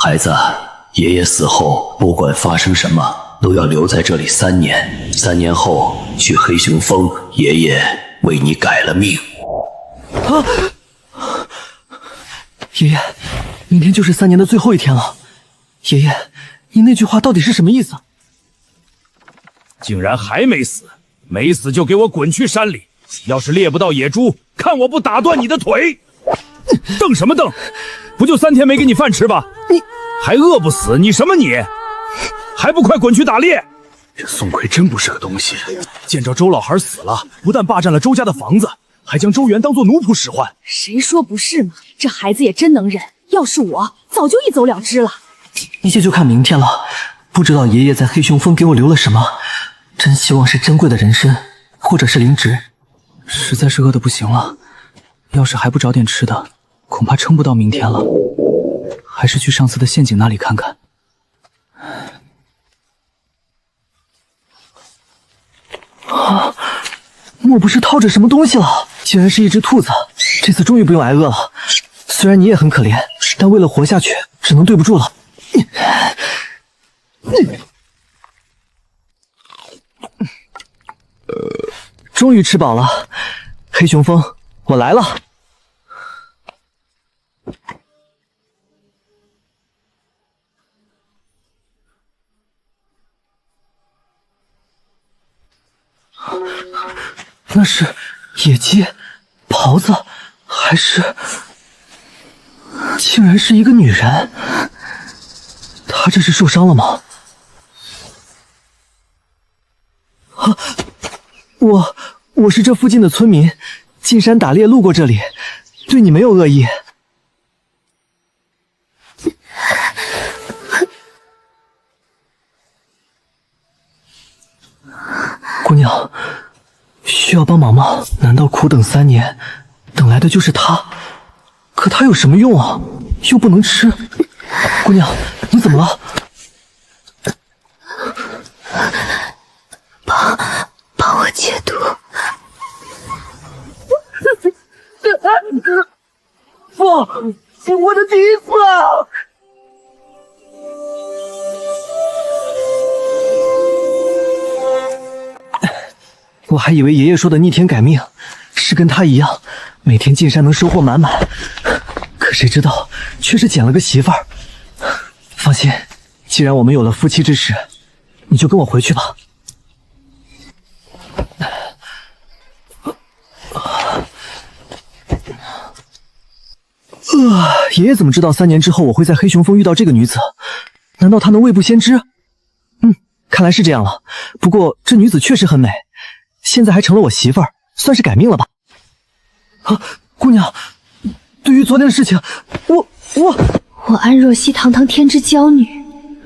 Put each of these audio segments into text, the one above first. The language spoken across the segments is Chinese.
孩子，爷爷死后不管发生什么，都要留在这里3年。3年后去黑熊峰，爷爷为你改了命。爷爷，明天就是3年的最后一天了。爷爷，你那句话到底是什么意思？竟然还没死！没死就给我滚去山里！要是猎不到野猪，看我不打断你的腿！瞪什么瞪？不就3天没给你饭吃吧？你还饿不死？你什么你？还不快滚去打猎！这宋奎真不是个东西，见着周老孩死了，不但霸占了周家的房子，还将周元当作奴仆使唤。谁说不是嘛？这孩子也真能忍，要是我，早就一走了之了。一切就看明天了。不知道爷爷在黑熊峰给我留了什么，真希望是珍贵的人参，或者是灵芝。实在是饿得不行了，要是还不找点吃的，恐怕撑不到明天了。还是去上次的陷阱那里看看。莫不是套着什么东西了？竟然是一只兔子！这次终于不用挨饿了。虽然你也很可怜，但为了活下去，只能对不住了。终于吃饱了，黑熊峰，我来了。那是野鸡、狍子，还是……竟然是一个女人。她这是受伤了吗？啊，我是这附近的村民，进山打猎路过这里，对你没有恶意。姑娘，需要帮忙吗？难道苦等3年，等来的就是他？可他有什么用啊？又不能吃。姑娘，你怎么了？帮我解毒。父，我的笛子！我还以为爷爷说的逆天改命是跟他一样，每天进山能收获满满，可谁知道却是捡了个媳妇儿。放心，既然我们有了夫妻之实，你就跟我回去吧。爷爷怎么知道3年之后我会在黑熊峰遇到这个女子？难道她能未卜先知？看来是这样了。不过这女子确实很美，现在还成了我媳妇儿，算是改命了吧？啊，姑娘，对于昨天的事情，我安若曦堂堂天之娇女，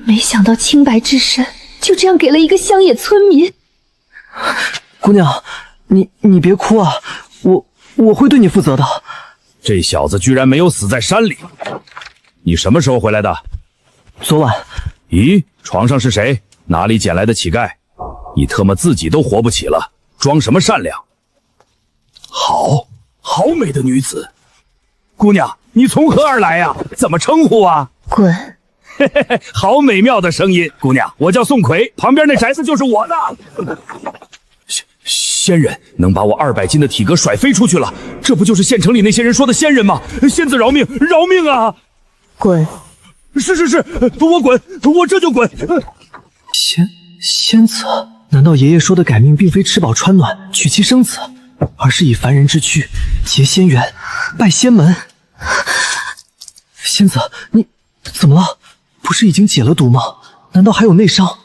没想到清白之身就这样给了一个乡野村民。姑娘，你别哭啊，我会对你负责的。这小子居然没有死在山里！你什么时候回来的？昨晚。咦，床上是谁？哪里捡来的乞丐？你特么自己都活不起了，装什么善良？好美的女子，姑娘，你从何而来呀？怎么称呼啊？滚！嘿嘿嘿，好美妙的声音，姑娘，我叫宋奎，旁边那宅子就是我的。仙人能把我200斤的体格甩飞出去了，这不就是县城里那些人说的仙人吗？仙子饶命，饶命啊！滚！是，我滚，我这就滚。仙子？难道爷爷说的改命并非吃饱穿暖、娶妻生子，而是以凡人之躯结仙缘、拜仙门？仙子，你怎么了？不是已经解了毒吗？难道还有内伤？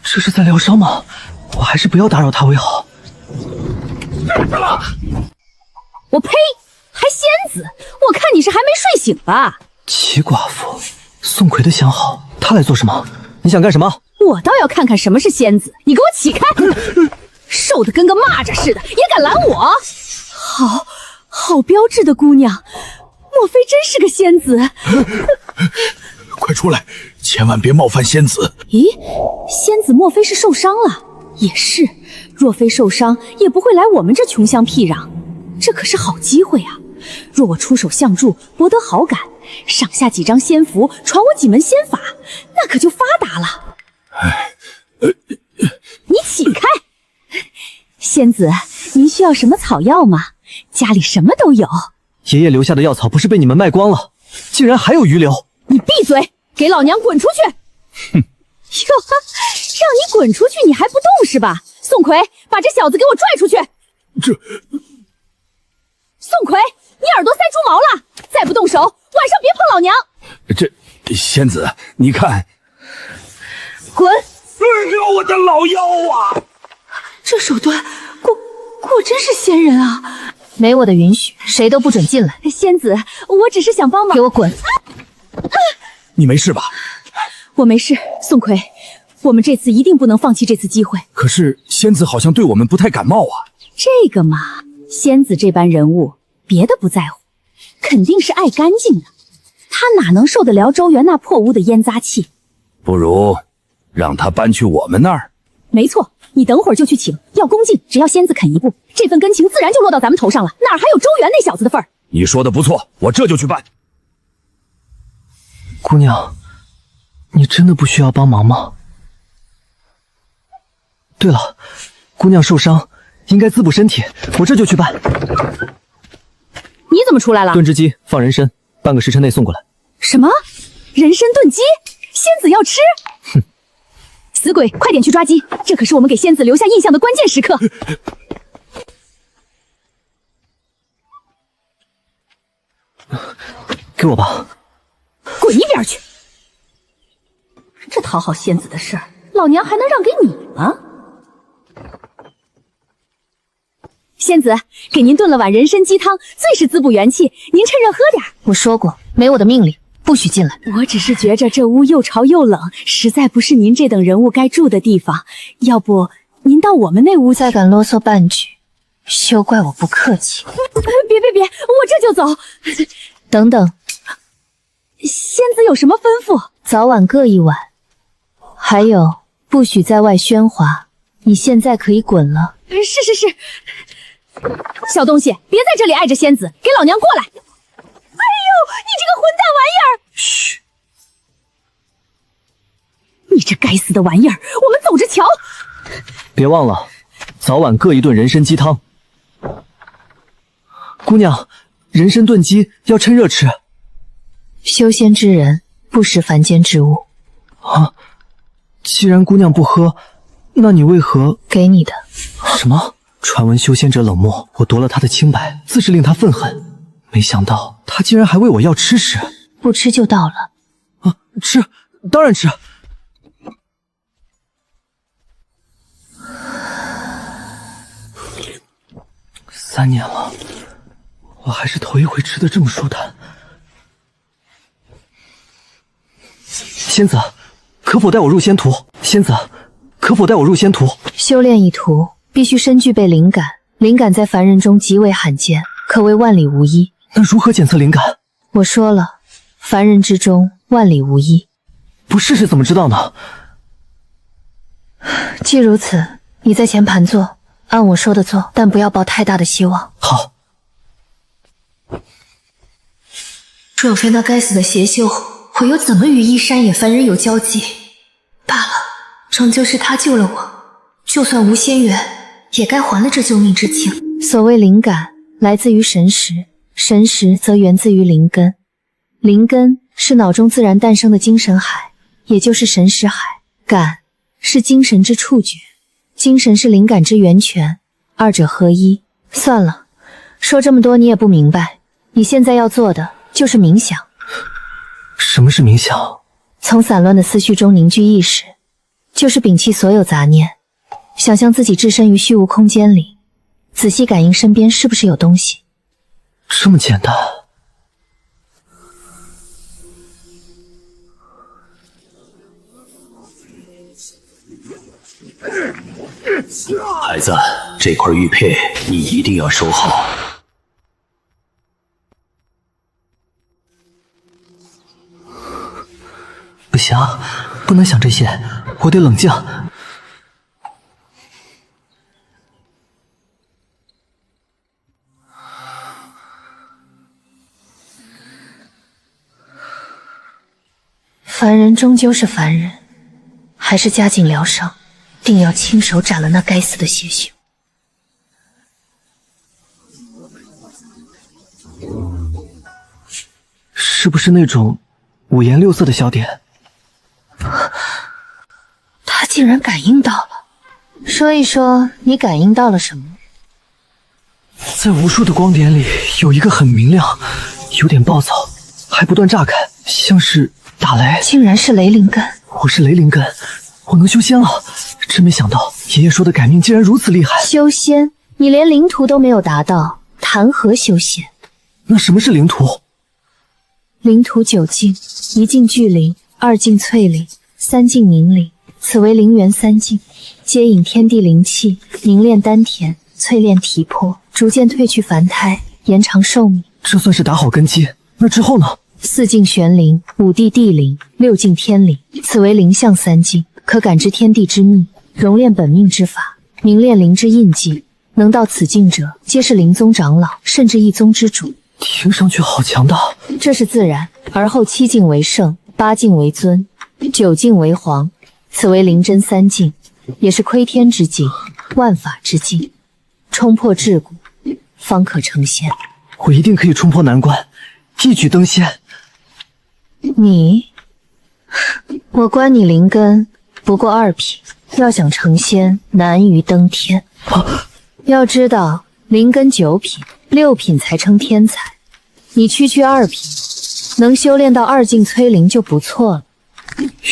这是在疗伤吗？我还是不要打扰他为好。我呸！还仙子？我看你是还没睡醒吧？齐寡妇，宋奎的相好，他来做什么？你想干什么？我倒要看看什么是仙子！你给我起开！瘦得跟个蚂蚱似的，也敢拦我？好标致的姑娘，莫非真是个仙子？快出来，千万别冒犯仙子。咦，仙子莫非是受伤了？也是，若非受伤，也不会来我们这穷乡僻壤。这可是好机会啊！若我出手相助，博得好感，赏下几张仙符，传我几门仙法，那可就发达了。你起开！仙子，您需要什么草药吗？家里什么都有。爷爷留下的药草不是被你们卖光了，竟然还有余留！你闭嘴，给老娘滚出去！哼！哟呵，让你滚出去，你还不动是吧？宋奎，把这小子给我拽出去！宋奎，你耳朵塞猪毛了！再不动手，晚上别碰老娘！这仙子，你看，滚！哎呦，我的老腰啊！这手段果真是仙人啊！没我的允许，谁都不准进来。仙子，我只是想帮忙。给我滚！你没事吧？我没事，宋奎，我们这次一定不能放弃这次机会。可是仙子好像对我们不太感冒啊。这个嘛，仙子这般人物，别的不在乎，肯定是爱干净的。他哪能受得了周原那破屋的烟杂气？不如让他搬去我们那儿。没错，你等会儿就去请，要恭敬，只要仙子肯一步，这份根情自然就落到咱们头上了，哪还有周原那小子的份儿？你说的不错，我这就去办。姑娘，你真的不需要帮忙吗？对了，姑娘受伤，应该滋补身体，我这就去办。你怎么出来了？炖只鸡放人参，半个时辰内送过来。什么？人参炖鸡？仙子要吃？哼！死鬼，快点去抓鸡，这可是我们给仙子留下印象的关键时刻。给我吧。滚一边去！这讨好仙子的事儿，老娘还能让给你吗？仙子，给您炖了碗人参鸡汤，最是滋补元气，您趁热喝点。我说过，没我的命令，不许进来。我只是觉着这屋又潮又冷，实在不是您这等人物该住的地方。要不您到我们那屋去？再敢啰嗦半句，休怪我不客气。别，我这就走。等等，仙子有什么吩咐？早晚各一碗。还有，不许在外喧哗。你现在可以滚了。是。小东西，别在这里碍着仙子，给老娘过来！哎呦，你这个混蛋玩意儿！嘘，你这该死的玩意儿，我们走着瞧。别忘了，早晚各一顿人参鸡汤。姑娘，人参炖鸡要趁热吃。修仙之人不食凡间之物。啊，既然姑娘不喝，那你为何？给你的。什么？传闻修仙者冷漠，我夺了他的清白，自是令他愤恨。没想到他竟然还为我要吃食。不吃就到了。啊，吃，当然吃。3年了，我还是头一回吃得这么舒坦。仙子，可否带我入仙途？仙子，可否带我入仙途？修炼一途必须身具备灵感，灵感在凡人中极为罕见，可谓万里无一。那如何检测灵感？我说了，凡人之中万里无一。不试试怎么知道呢？既如此，你在前盘坐，按我说的做，但不要抱太大的希望。好。若非那该死的邪修，我又怎么与一山野凡人有交集？罢了，终究是他救了我，就算无仙缘，也该还了这救命之情。所谓灵感，来自于神识，神识则源自于灵根，灵根是脑中自然诞生的精神海，也就是神识海。感是精神之触觉，精神是灵感之源泉，二者合一。算了，说这么多你也不明白，你现在要做的就是冥想。什么是冥想？从散乱的思绪中凝聚意识，就是摒弃所有杂念，想象自己置身于虚无空间里，仔细感应身边是不是有东西。这么简单？孩子，这块玉佩你一定要收好。不行，不能想这些，我得冷静。凡人终究是凡人，还是加紧疗伤，定要亲手斩了那该死的邪修。是不是那种五颜六色的小点？他竟然感应到了，说一说你感应到了什么？在无数的光点里，有一个很明亮，有点暴躁，还不断炸开，像是打雷。竟然是雷灵根！我是雷灵根，我能修仙了！真没想到爷爷说的改命竟然如此厉害。修仙？你连灵图都没有达到，谈何修仙？那什么是灵图？灵图9境：1境聚灵，2境淬灵，3境凝灵。此为灵元3境，接引天地灵气，凝练丹田，淬炼体魄，逐渐褪去凡胎，延长寿命。这算是打好根基。那之后呢？4境玄灵，5地地灵，6境天灵。此为灵象3境，可感知天地之秘，熔炼本命之法，凝练灵之印记。能到此境者，皆是灵宗长老，甚至一宗之主。听上去好强大。这是自然，而后7境为圣，8境为尊，9境为皇。此为灵真3境，也是窥天之境，万法之境，冲破桎梏，方可成仙。我一定可以冲破难关，一举登仙。你，我观你灵根不过2品，要想成仙，难于登天。要知道，灵根9品，6品才称天才。你区区2品，能修炼到2境淬灵就不错了。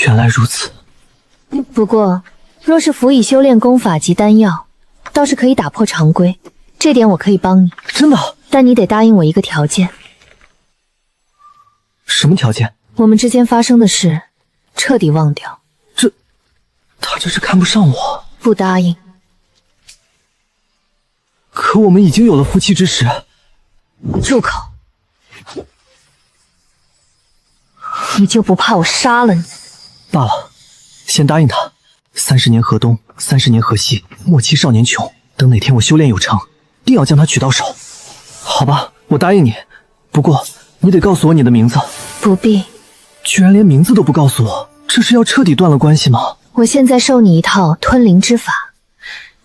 原来如此。不过，若是辅以修炼功法及丹药，倒是可以打破常规，这点我可以帮你。真的？但你得答应我一个条件。什么条件？我们之间发生的事，彻底忘掉。他这是看不上我。不答应。可我们已经有了夫妻之实。住口！你就不怕我杀了你？罢了，先答应他。30年河东，30年河西，莫欺少年穷。等哪天我修炼有成，定要将他娶到手。好吧，我答应你。不过你得告诉我你的名字。不必。居然连名字都不告诉我，这是要彻底断了关系吗？我现在授你一套吞灵之法，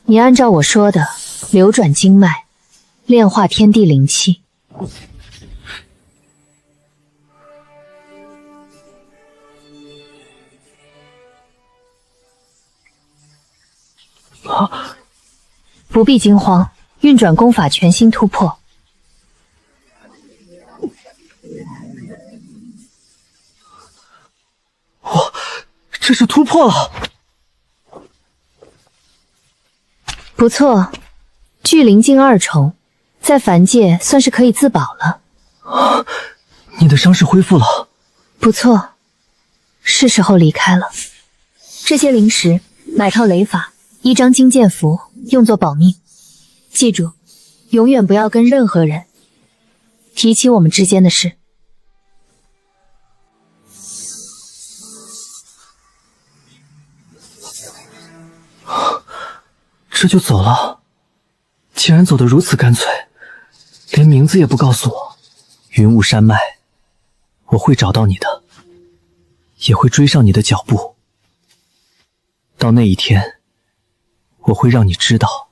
你按照我说的流转经脉，炼化天地灵气。不必惊慌，运转功法全新突破。这是突破了。不错，聚灵境2重，在凡界算是可以自保了。你的伤势恢复了。不错，是时候离开了。这些灵石，买套雷法，1张金剑符，用作保命。记住，永远不要跟任何人提起我们之间的事。这就走了？竟然走得如此干脆，连名字也不告诉我。云雾山脉，我会找到你的，也会追上你的脚步。到那一天，我会让你知道，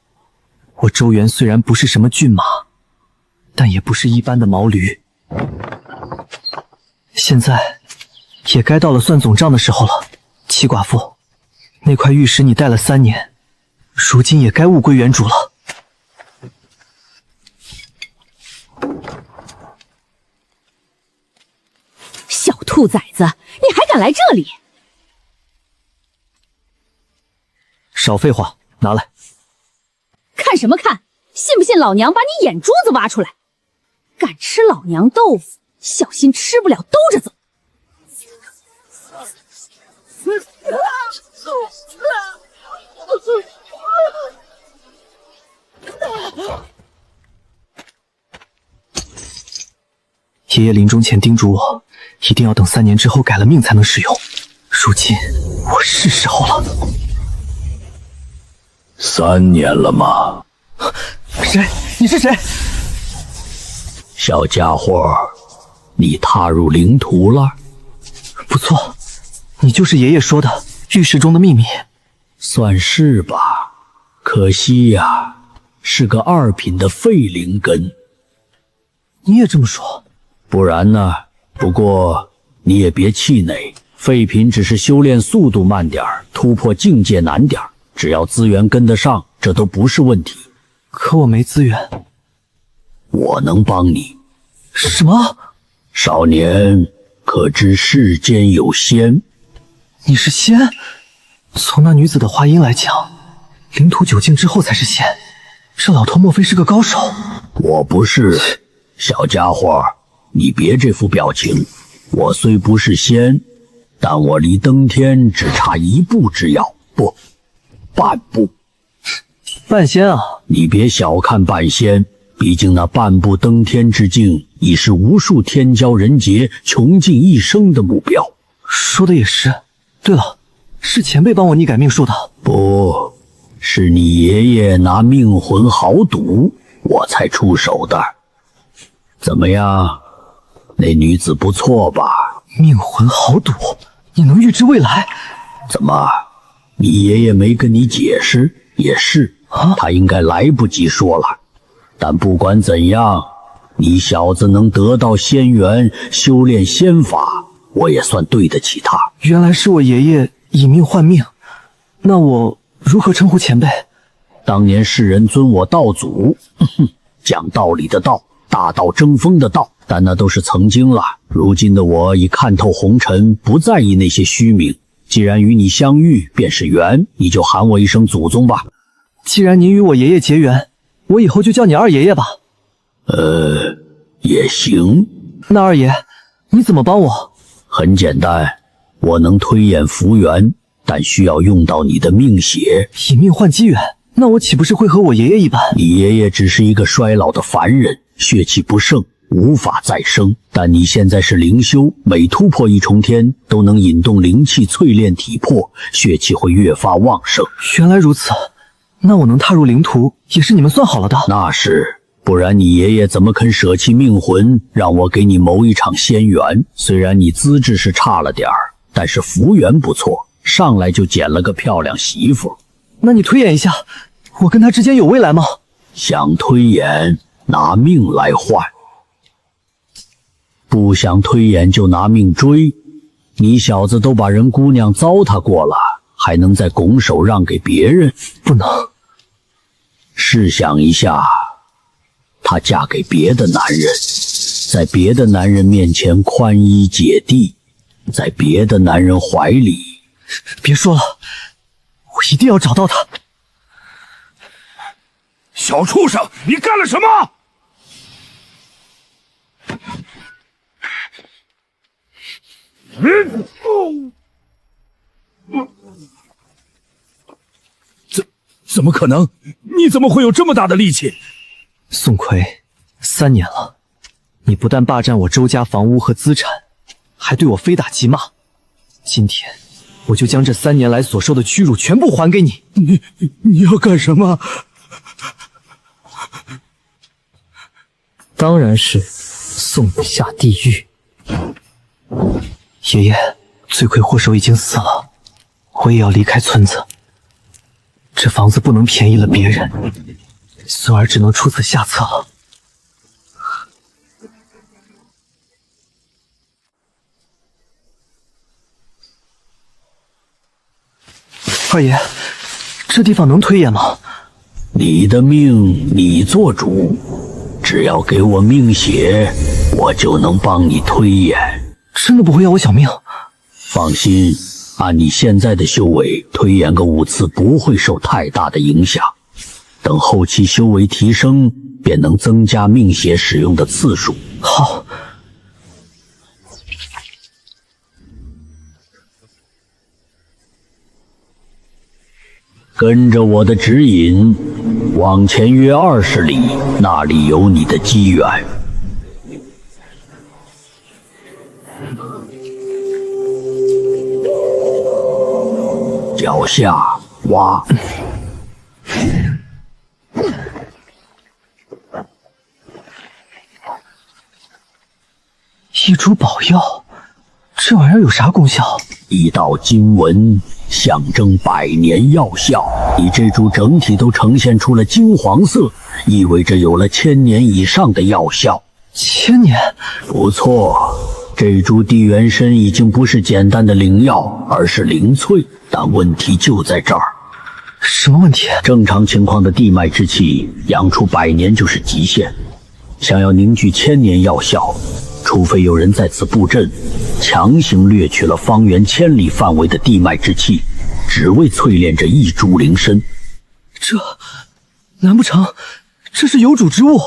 我周元虽然不是什么骏马，但也不是一般的毛驴。现在也该到了算总账的时候了。七寡妇，那块玉石你戴了3年，如今也该物归原主了。小兔崽子，你还敢来这里？少废话，拿来。看什么看？信不信老娘把你眼珠子挖出来？敢吃老娘豆腐，小心吃不了兜着走。爷爷临终前叮嘱我，一定要等3年之后改了命才能使用。如今我是时候了。3年了吗？谁？你是谁？小家伙，你踏入灵途了？不错，你就是爷爷说的玉石中的秘密。算是吧，可惜呀，是个2品的废灵根。你也这么说？不然呢？不过你也别气馁，废品只是修炼速度慢点儿，突破境界难点儿，只要资源跟得上，这都不是问题。可我没资源。我能帮你。什么？少年，可知世间有仙？你是仙？从那女子的话音来讲，领土9境之后才是仙。这老头莫非是个高手？我不是。小家伙，你别这副表情。我虽不是仙，但我离登天只差1步之遥，不，半步。半仙啊！你别小看半仙，毕竟那半步登天之境，已是无数天骄人杰穷尽一生的目标。说的也是。对了，是前辈帮我逆改命术的。不是你爷爷拿命魂豪赌，我才出手的。怎么样，那女子不错吧？命魂豪赌，你能预知未来？怎么，你爷爷没跟你解释？也是，他应该来不及说了。但不管怎样，你小子能得到仙缘，修炼仙法，我也算对得起他。原来是我爷爷以命换命，那我如何称呼前辈？当年世人尊我道祖，讲道理的道，大道争锋的道，但那都是曾经了。如今的我已看透红尘，不在意那些虚名。既然与你相遇便是缘，你就喊我一声祖宗吧。既然您与我爷爷结缘，我以后就叫你二爷爷吧。也行。那二爷，你怎么帮我？很简单，我能推演符元，但需要用到你的命血。以命换机缘，那我岂不是会和我爷爷一般？你爷爷只是一个衰老的凡人，血气不盛，无法再生。但你现在是灵修，每突破1重天，都能引动灵气淬炼体魄，血气会越发旺盛。原来如此，那我能踏入灵途，也是你们算好了的。那是，不然你爷爷怎么肯舍弃命魂，让我给你谋一场仙缘？虽然你资质是差了点儿，但是福缘不错，上来就捡了个漂亮媳妇。那你推演一下，我跟他之间有未来吗？想推演，拿命来换；不想推演就拿命追。你小子都把人姑娘糟蹋过了，还能再拱手让给别人？不能。试想一下，她嫁给别的男人，在别的男人面前宽衣解地，在别的男人怀里。别说了，我一定要找到他。小畜生，你干了什么？怎么可能？你怎么会有这么大的力气？宋奎，3年了，你不但霸占我周家房屋和资产，还对我非打即骂。今天我就将这3年来所受的屈辱全部还给你。你要干什么？当然是送你下地狱。爷爷，罪魁祸首已经死了，我也要离开村子。这房子不能便宜了别人，孙儿只能出此下策了。二爷，这地方能推演吗？你的命你做主，只要给我命血，我就能帮你推演。真的不会要我小命？放心，按你现在的修为，推演个5次不会受太大的影响。等后期修为提升，便能增加命血使用的次数。好。跟着我的指引，往前约20里，那里有你的机缘。脚下挖。一株宝药，这玩意儿有啥功效？一道金纹，象征100年药效。你这株整体都呈现出了金黄色，意味着有了1000年以上的药效。1000年？不错，这株地元参已经不是简单的灵药，而是灵粹。但问题就在这儿。什么问题？正常情况的地脉之气，养出100年就是极限。想要凝聚1000年药效，除非有人在此布阵，强行掠取了方圆1000里范围的地脉之气，只为淬炼这一株灵参。这，难不成这是有主之物？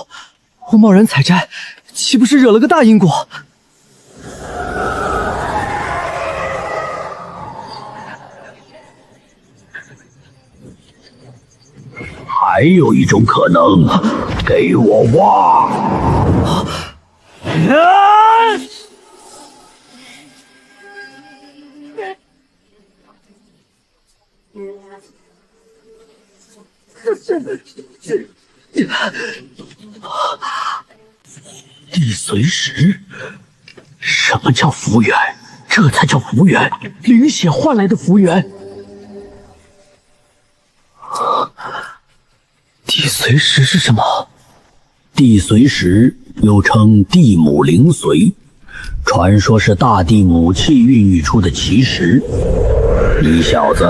我贸然采摘，岂不是惹了个大因果？还有一种可能，给我挖！地髓石？什么叫福缘？这才叫福缘，灵血换来的福缘。地髓石是什么？地髓石又称地母灵髓，传说是大地母气孕育出的奇石。你小子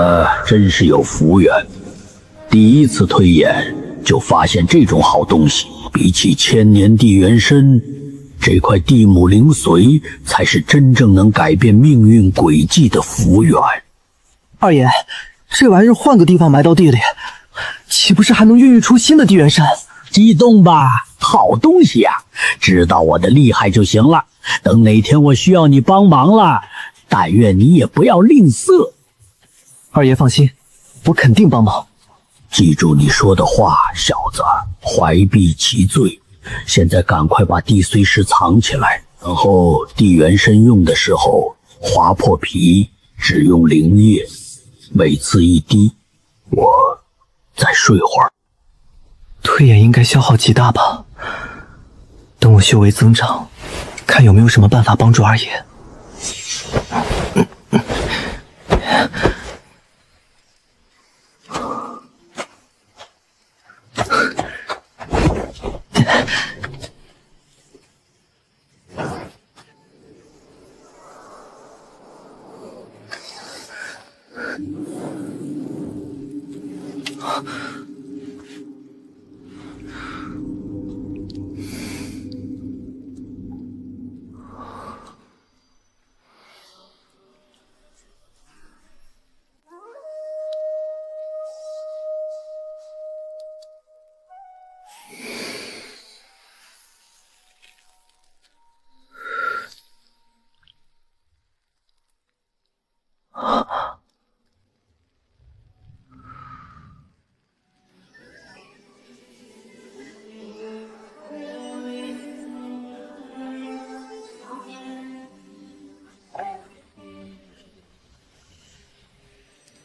真是有福缘，第一次推演就发现这种好东西。比起1000年地元参，这块地母灵髓才是真正能改变命运轨迹的福缘。二爷，这玩意儿换个地方埋到地里，岂不是还能孕育出新的地元参？激动吧，好东西呀！知道我的厉害就行了。等哪天我需要你帮忙了，但愿你也不要吝啬。二爷放心，我肯定帮忙。记住你说的话，小子，怀璧其罪。现在赶快把地髓石藏起来，然后地元参用的时候划破皮，只用灵液，每次一滴。我再睡会儿。推演应该消耗极大吧？等我修为增长，看有没有什么办法帮助二爷。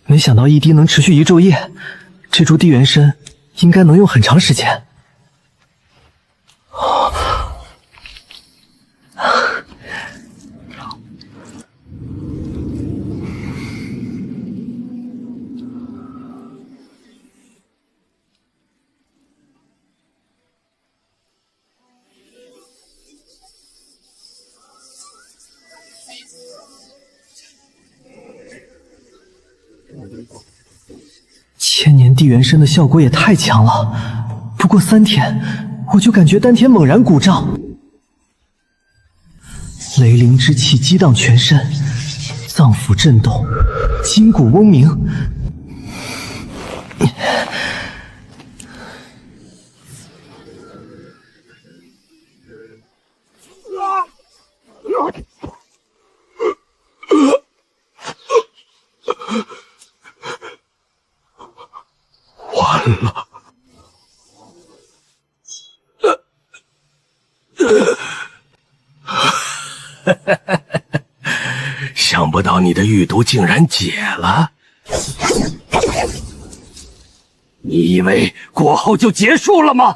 没想到一滴能持续1昼夜，这株地元参应该能用很长时间。1000年地元参的效果也太强了，不过3天，我就感觉丹田猛然鼓胀，雷灵之气激荡全身，脏腑震动，筋骨嗡鸣。完了！想不到你的狱毒竟然解了。你以为过后就结束了吗？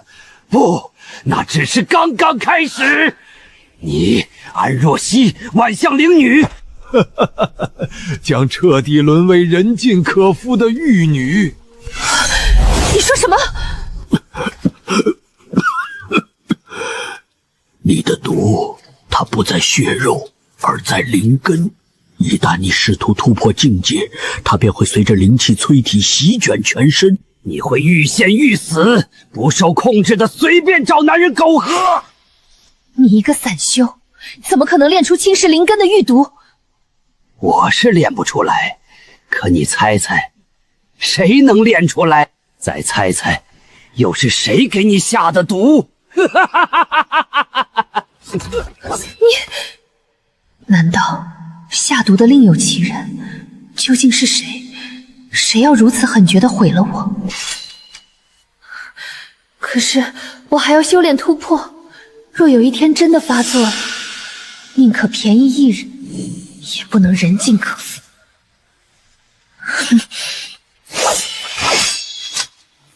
不，那只是刚刚开始。你安若曦，万象灵女，将彻底沦为人尽可夫的玉女。你说什么？你的毒，它不在血肉，而在灵根。一旦你试图突破境界，它便会随着灵气淬体席卷全身，你会欲仙欲死，不受控制的随便找男人苟合。你一个散修，怎么可能练出侵蚀灵根的玉毒？我是练不出来，可你猜猜，谁能练出来？再猜猜，又是谁给你下的毒？难道下毒的另有其人？究竟是谁？谁要如此狠绝地毁了我？可是我还要修炼突破，若有一天真的发作了，宁可便宜一人，也不能人尽可夫。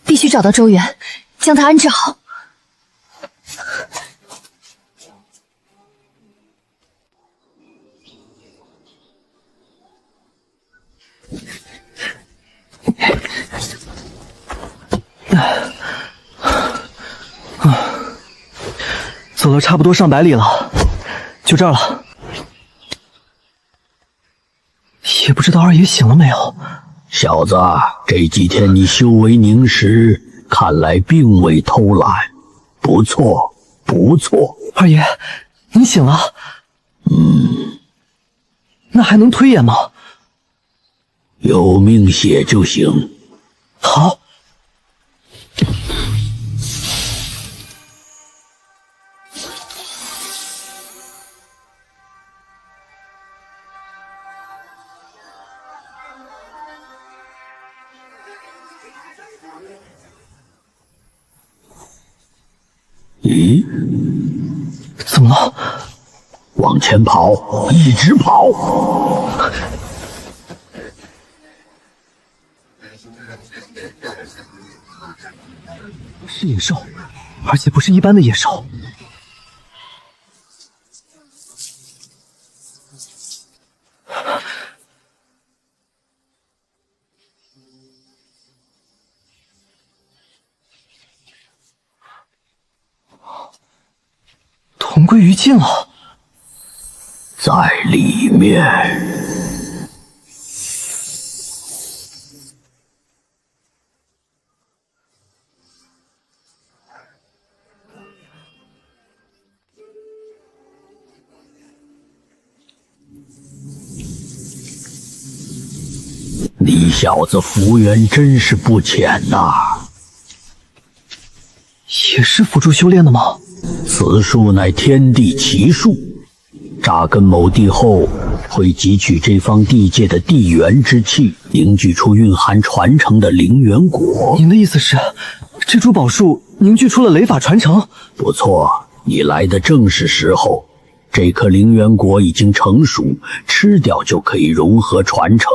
必须找到周元，将他安置好。走了差不多上百里了，就这儿了。也不知道二爷醒了没有。小子，这几天你修为凝实，看来并未偷懒，不错，不错。二爷，您醒了？那还能推演吗？有命血就行。好。咦，怎么了？往前跑，一直跑。是野兽，而且不是一般的野兽。同归于尽了。在里面。你小子福缘真是不浅呐！也是辅助修炼的吗？此树乃天地奇树，扎根某地后，会汲取这方地界的地元之气，凝聚出蕴含传承的灵元果。您的意思是，这株宝树凝聚出了雷法传承？不错，你来的正是时候。这颗灵元果已经成熟，吃掉就可以融合传承。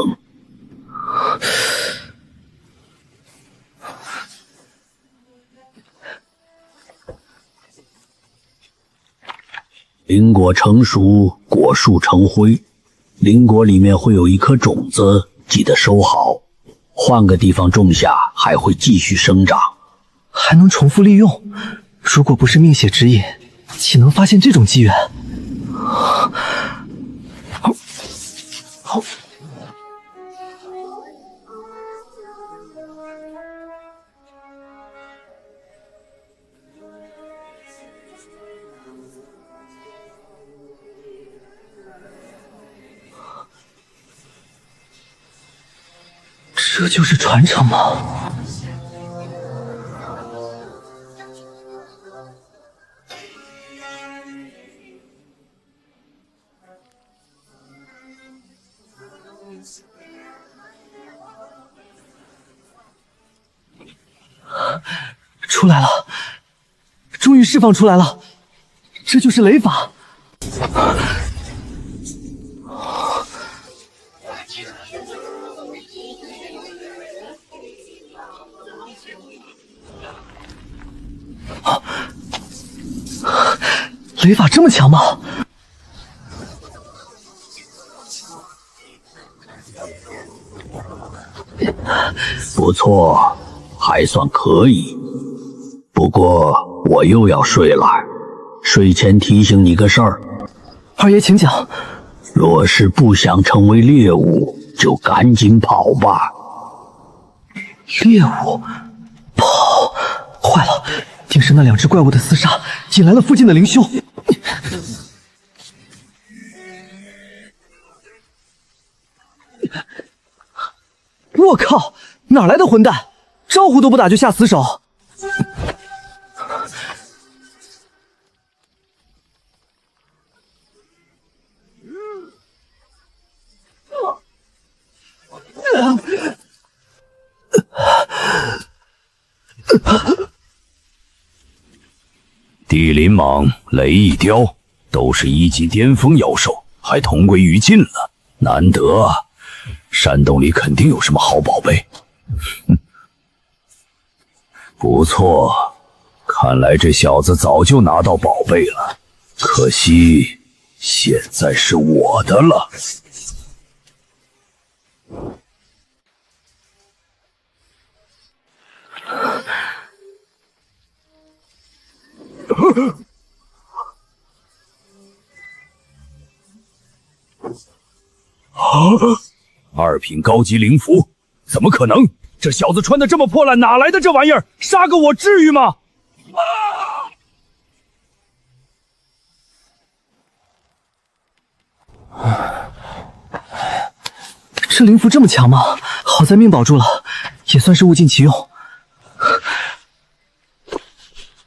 灵果成熟，果树成灰。灵果里面会有一颗种子，记得收好。换个地方种下，还会继续生长，还能重复利用。如果不是命血指引，岂能发现这种机缘？好。这就是传承吗？出来了，终于释放出来了，这就是雷法。雷法这么强吗？不错，还算可以。不过我又要睡了，睡前提醒你个事儿。二爷请讲。若是不想成为猎物，就赶紧跑吧。猎物？跑？坏了，定是那2只怪物的厮杀引来了附近的灵修。我靠，哪来的混蛋，招呼都不打就下死手。地灵蟒、雷翼雕都是1级巅峰妖兽，还同归于尽了，难得啊！山洞里肯定有什么好宝贝。不错，看来这小子早就拿到宝贝了，可惜现在是我的了。2品高级灵符，怎么可能？这小子穿的这么破烂，哪来的这玩意儿？杀个我至于吗？这灵符这么强吗？好在命保住了，也算是物尽其用。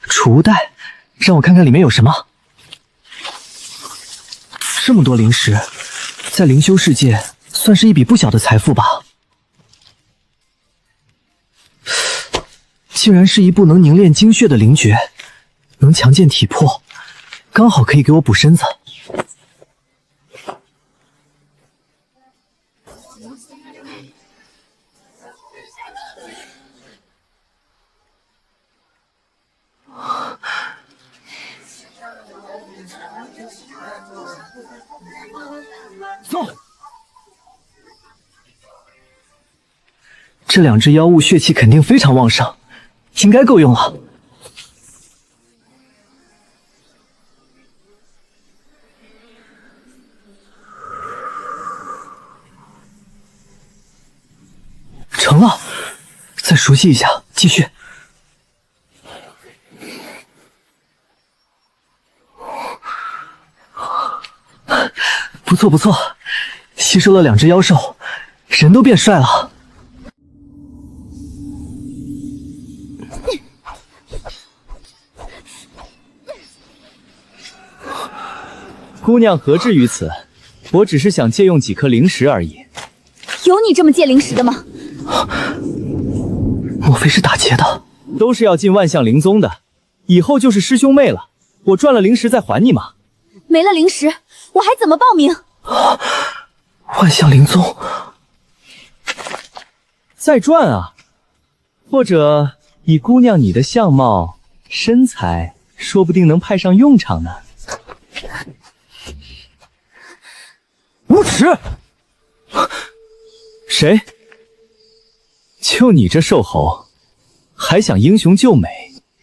储物袋，让我看看里面有什么。这么多灵石，在灵修世界算是一笔不小的财富吧。竟然是一部能凝练精血的灵诀，能强健体魄，刚好可以给我补身子。走。这2只妖物血气肯定非常旺盛，应该够用了。成了，再熟悉一下，继续。不错不错，吸收了2只妖兽，人都变帅了。姑娘何至于此？我只是想借用几颗灵石而已。有你这么借灵石的吗？莫非是打劫的？都是要进万象灵宗的，以后就是师兄妹了。我赚了灵石再还你嘛。没了灵石，我还怎么报名？万象灵宗，再赚啊！或者以姑娘你的相貌、身材，说不定能派上用场呢。无耻！谁？就你这瘦猴，还想英雄救美？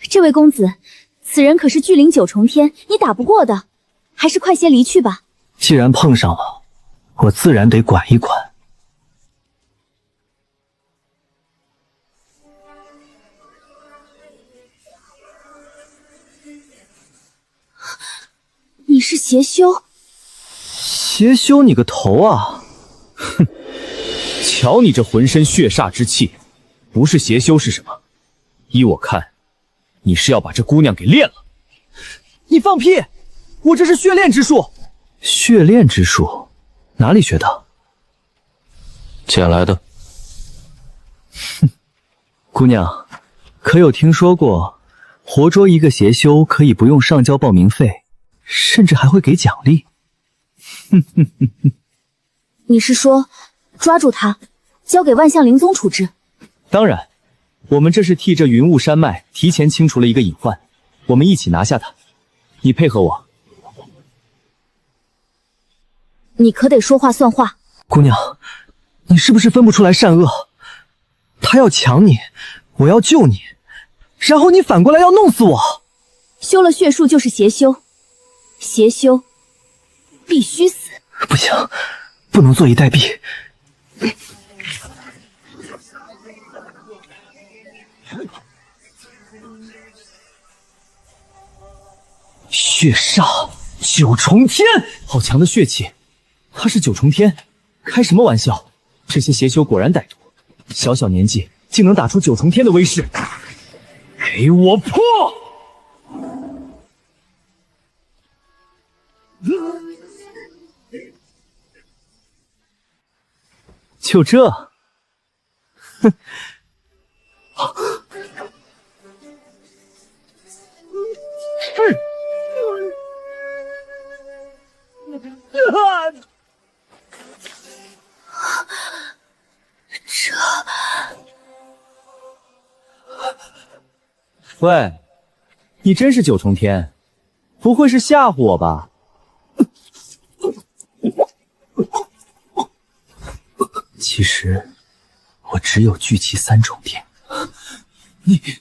这位公子，此人可是巨灵9重天，你打不过的，还是快些离去吧。既然碰上了，我自然得管一管。你是邪修？邪修你个头啊！哼，瞧你这浑身血煞之气，不是邪修是什么？依我看，你是要把这姑娘给炼了。你放屁！我这是血炼之术。血炼之术？哪里学的？捡来的。哼，姑娘，可有听说过，活捉一个邪修可以不用上交报名费，甚至还会给奖励？你是说抓住他，交给万象灵宗处置？当然，我们这是替这云雾山脉提前清除了一个隐患，我们一起拿下他。你配合我。你可得说话算话。姑娘，你是不是分不出来善恶？他要抢你，我要救你，然后你反过来要弄死我。修了血术就是邪修，邪修必须死。不行，不能坐以待毙。血煞九重天，好强的血气！他是九重天，开什么玩笑？这些邪修果然歹毒，小小年纪竟能打出九重天的威势。给我破！就这？哼！喂，你真是九重天？不会是吓唬我吧？其实我只有聚气3重天。你，前辈，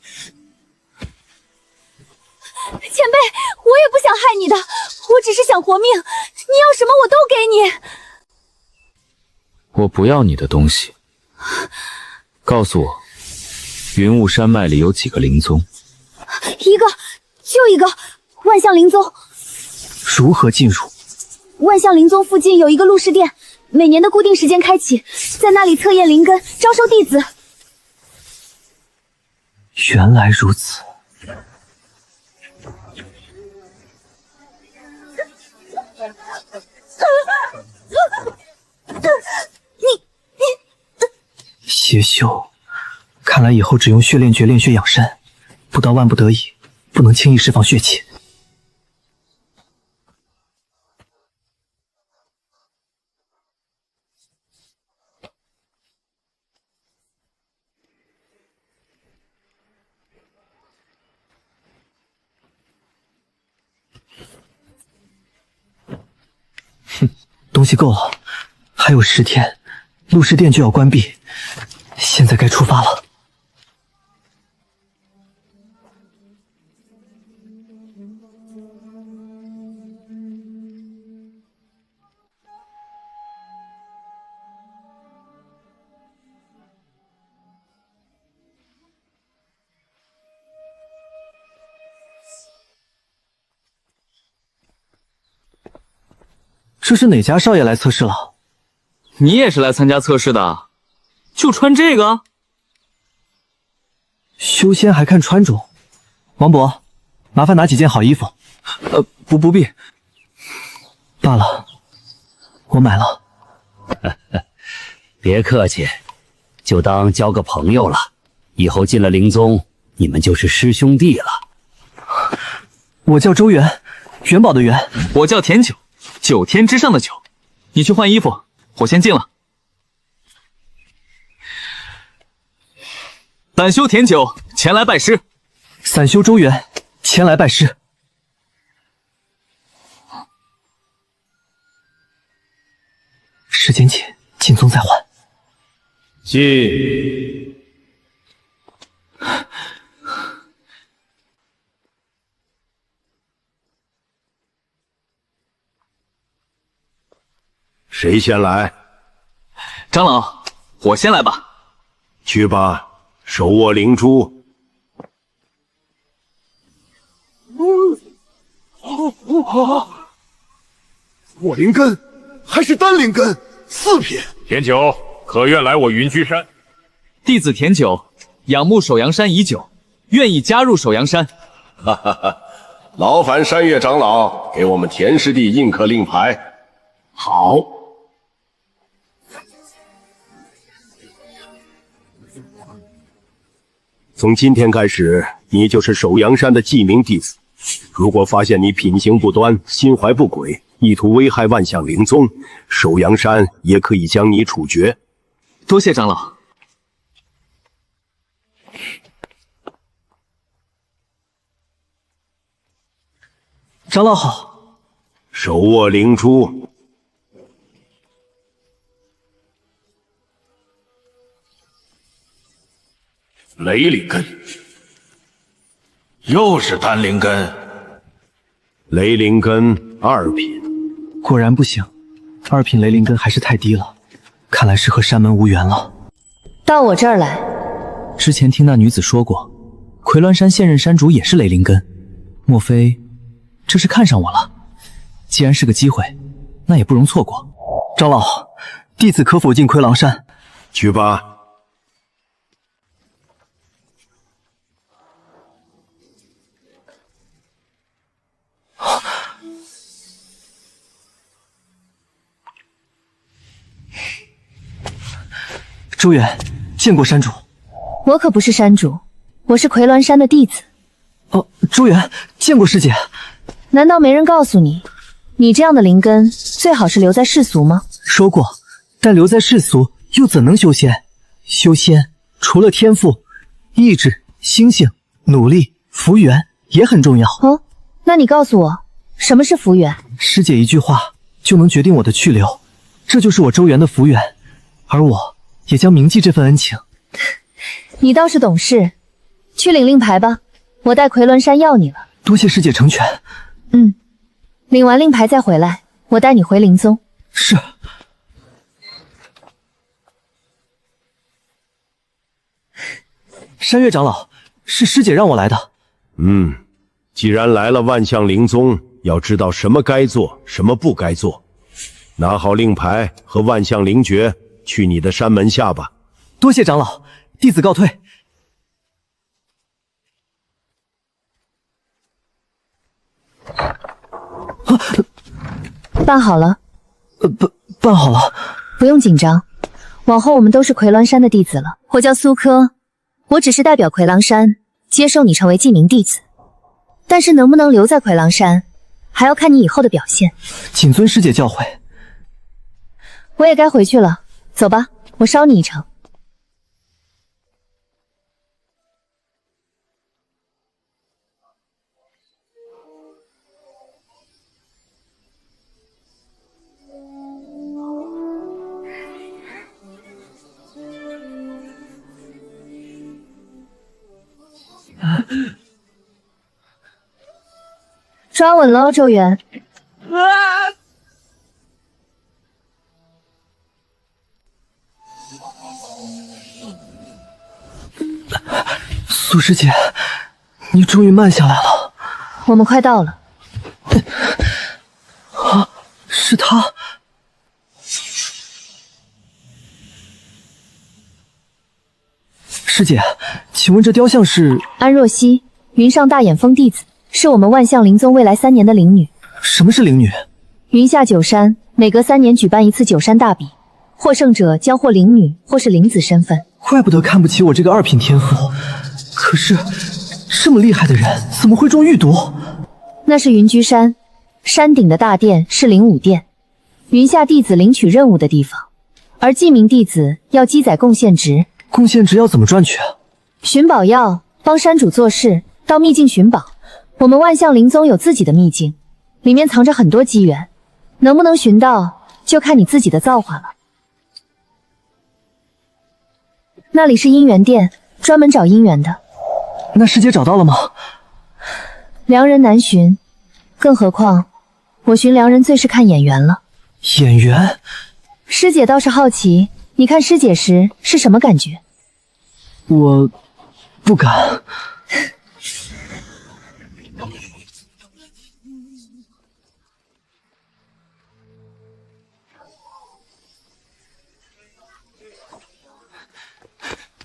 我也不想害你的，我只是想活命。你要什么我都给你。我不要你的东西。告诉我，云雾山脉里有几个灵宗？一个，就一个，万象灵宗。如何进入？万象灵宗附近有一个录事殿，每年的固定时间开启，在那里测验灵根，招收弟子。原来如此。邪修，看来以后只用血炼诀炼血养身，不到万不得已，不能轻易释放血气。哼，东西够了，还有10天，录事殿就要关闭。现在该出发了。这是哪家少爷来测试了？你也是来参加测试的？就穿这个？修仙还看穿着？王伯，麻烦拿几件好衣服。不必。罢了，我买了。别客气，就当交个朋友了。以后进了灵宗，你们就是师兄弟了。我叫周元，元宝的元。我叫田九，9天之上的九。你去换衣服，我先进了。胆修田九前来拜师，散修周元前来拜师。时间紧，进宗再还。进。谁先来？长老，我先来吧。去吧，手握灵珠。我灵根还是单灵根，4品。田九，可愿来我云居山？弟子田九仰慕首阳山已久，愿意加入首阳山。哈哈哈！劳烦山岳长老给我们田师弟印刻令牌。好。从今天开始，你就是首阳山的记名弟子。如果发现你品行不端、心怀不轨，意图危害万象灵宗，首阳山也可以将你处决。多谢长老。长老好。手握灵珠。雷灵根，又是单灵根。雷灵根2品，果然不行，2品雷灵根还是太低了，看来是和山门无缘了。到我这儿来。之前听那女子说过，葵鸾山现任山主也是雷灵根，莫非这是看上我了？既然是个机会，那也不容错过。长老，弟子可否进魁狼山？去吧。周远，见过山主。我可不是山主，我是魁鸾山的弟子。哦，周远，见过师姐。难道没人告诉你，你这样的灵根最好是留在世俗吗？说过，但留在世俗又怎能修仙？修仙除了天赋、意志、心性、努力、福缘也很重要。哦，那你告诉我，什么是福缘？师姐一句话就能决定我的去留，这就是我周元的福缘，而我也将铭记这份恩情。你倒是懂事，去领令牌吧，我带魁鸾山要你了。多谢师姐成全。领完令牌再回来，我带你回灵宗。是。山岳长老，是师姐让我来的。既然来了万象灵宗，要知道什么该做，什么不该做。拿好令牌和万象灵诀，去你的山门下吧。多谢长老，弟子告退。办好了？办好了。不用紧张，往后我们都是魁鸾山的弟子了。我叫苏柯，我只是代表魁狼山接受你成为记名弟子，但是能不能留在魁狼山，还要看你以后的表现。谨遵师姐教诲。我也该回去了，走吧，我捎你一程。抓稳了，周元。苏师姐，你终于慢下来了。我们快到了。啊，是他。师姐，请问这雕像是？安若曦，云上大眼峰弟子，是我们万象灵宗未来3年的灵女。什么是灵女？云下九山每隔3年举办一次九山大比，获胜者将获灵女或是灵子身份。怪不得看不起我这个2品天赋，可是这么厉害的人怎么会中狱毒？那是云居山，山顶的大殿是灵武殿，云下弟子领取任务的地方，而记名弟子要积攒贡献值。贡献值要怎么赚取？寻宝药，帮山主做事，到秘境寻宝。我们万象灵宗有自己的秘境，里面藏着很多机缘，能不能寻到，就看你自己的造化了。那里是姻缘殿，专门找姻缘的。那师姐找到了吗？良人难寻，更何况我寻良人最是看眼缘了。眼缘？师姐倒是好奇，你看师姐时是什么感觉？我不敢。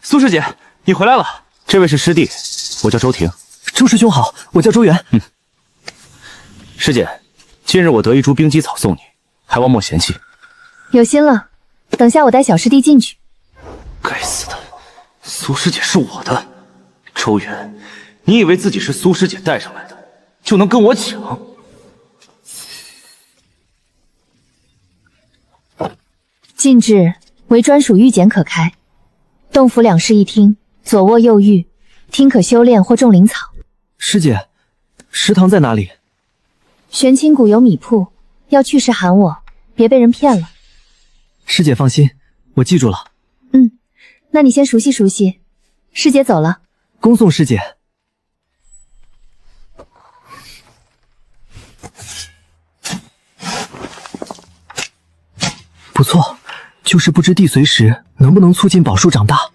苏师姐，你回来了。这位是师弟，我叫周婷。周师兄好，我叫周元。师姐，今日我得一株冰姬草送你，还望莫嫌弃。有心了，等下我带小师弟进去。该死的，苏师姐是我的。周元，你以为自己是苏师姐带上来的，就能跟我抢？禁制为专属玉简可开，洞府2室1厅，左卧右浴，厅可修炼或种灵草。师姐，食堂在哪里？玄清谷有米铺，要去时喊我，别被人骗了。师姐放心，我记住了。那你先熟悉熟悉，师姐走了，恭送师姐。不错，就是不知地随时能不能促进宝树长大。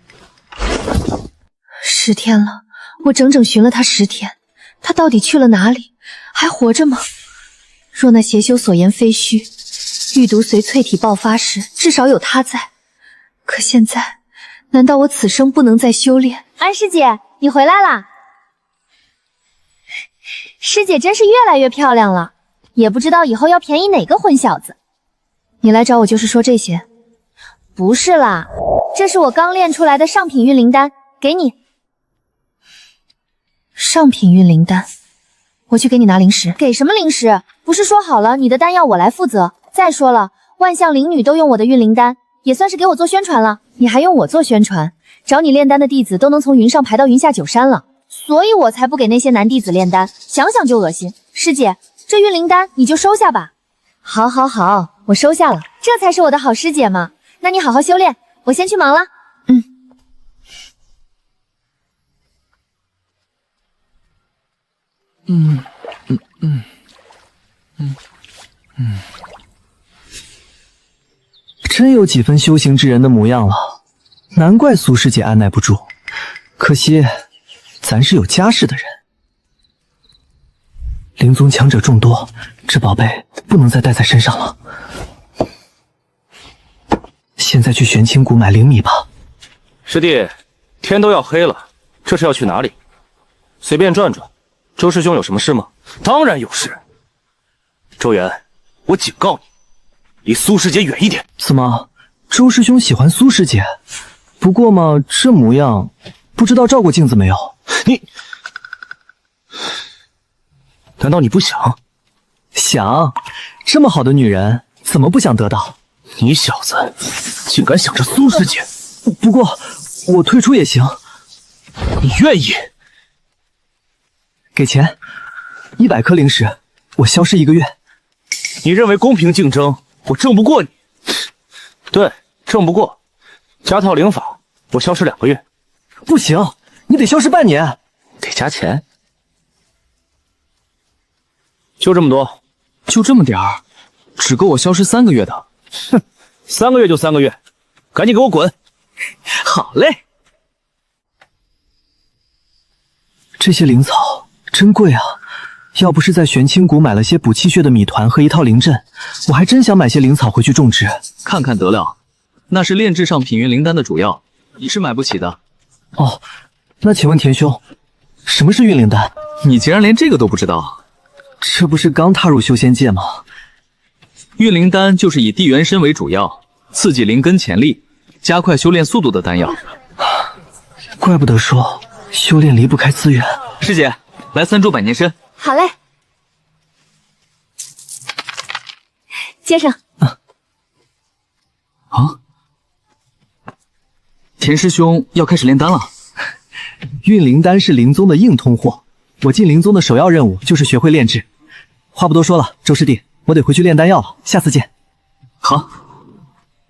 10天了，我整整寻了他10天，他到底去了哪里？还活着吗？若那邪修所言非虚，玉毒随淬体爆发时，至少有他在。可现在，难道我此生不能再修炼？安师姐，你回来啦！师姐真是越来越漂亮了，也不知道以后要便宜哪个混小子。你来找我就是说这些？不是啦，这是我刚炼出来的上品运灵丹，给你。上品运灵丹，我去给你拿灵石。给什么灵石？不是说好了你的丹药我来负责？再说了，万象灵女都用我的运灵丹，也算是给我做宣传了。你还用我做宣传？找你炼丹的弟子都能从云上排到云下9山了，所以我才不给那些男弟子炼丹，想想就恶心。师姐，这运灵丹你就收下吧。好，好，好，我收下了，这才是我的好师姐嘛。那你好好修炼，我先去忙了。真有几分修行之人的模样了，难怪苏师姐按耐不住。可惜，咱是有家室的人。灵宗强者众多，这宝贝不能再带在身上了。现在去玄清谷买灵米吧。师弟，天都要黑了，这是要去哪里？随便转转。周师兄有什么事吗？当然有事。周元，我警告你，离苏师姐远一点。怎么，周师兄喜欢苏师姐？不过嘛，这模样，不知道照过镜子没有？你，难道你不想？想，这么好的女人，怎么不想得到？你小子竟敢想着苏师姐！不过，我退出也行。你愿意？给钱，100颗灵石，我消失1个月。你认为公平竞争，我争不过你？对，争不过。加套灵法，我消失2个月。不行，你得消失半年。得加钱。就这么多。就这么点儿，只够我消失3个月的。哼，3个月就3个月，赶紧给我滚！好嘞。这些灵草真贵啊！要不是在玄清谷买了些补气血的米团和一套灵阵，我还真想买些灵草回去种植。看看得了，那是炼制上品运灵丹的主药，你是买不起的。哦，那请问田兄，什么是运灵丹？你竟然连这个都不知道？这不是刚踏入修仙界吗？运灵丹就是以地元参为主药，刺激灵根潜力，加快修炼速度的丹药。怪不得说修炼离不开资源。师姐，来3株百年参。好嘞，接上。田师兄要开始炼丹了。运灵丹是灵宗的硬通货，我进灵宗的首要任务就是学会炼制。话不多说了，周师弟，我得回去炼丹药了，下次见。好，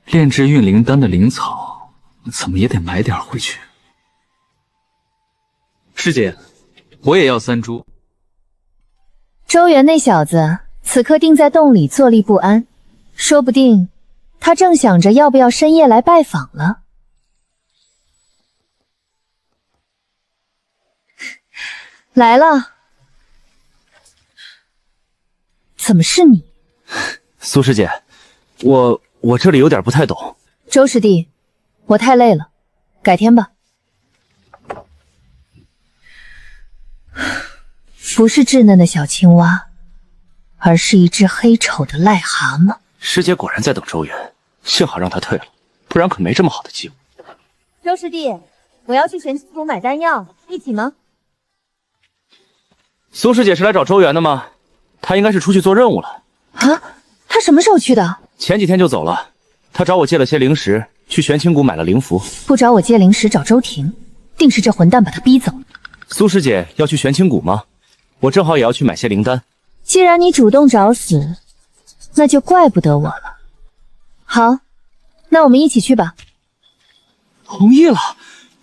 炼制运灵丹的灵草，怎么也得买点回去。师姐，我也要3株。周元那小子此刻定在洞里坐立不安，说不定他正想着要不要深夜来拜访了。来了，怎么是你？苏师姐，我这里有点不太懂。周师弟，我太累了，改天吧。不是稚嫩的小青蛙，而是一只黑丑的癞蛤蟆。师姐果然在等周元，幸好让他退了，不然可没这么好的机会。周师弟，我要去玄清谷买丹药，一起吗？苏师姐是来找周元的吗？她应该是出去做任务了。啊，她什么时候去的？前几天就走了。她找我借了些灵石，去玄清谷买了灵符。不找我借灵石找周婷，定是这混蛋把她逼走。苏师姐要去玄清谷吗？我正好也要去买些灵丹。既然你主动找死，那就怪不得我了。好，那我们一起去吧。同意了，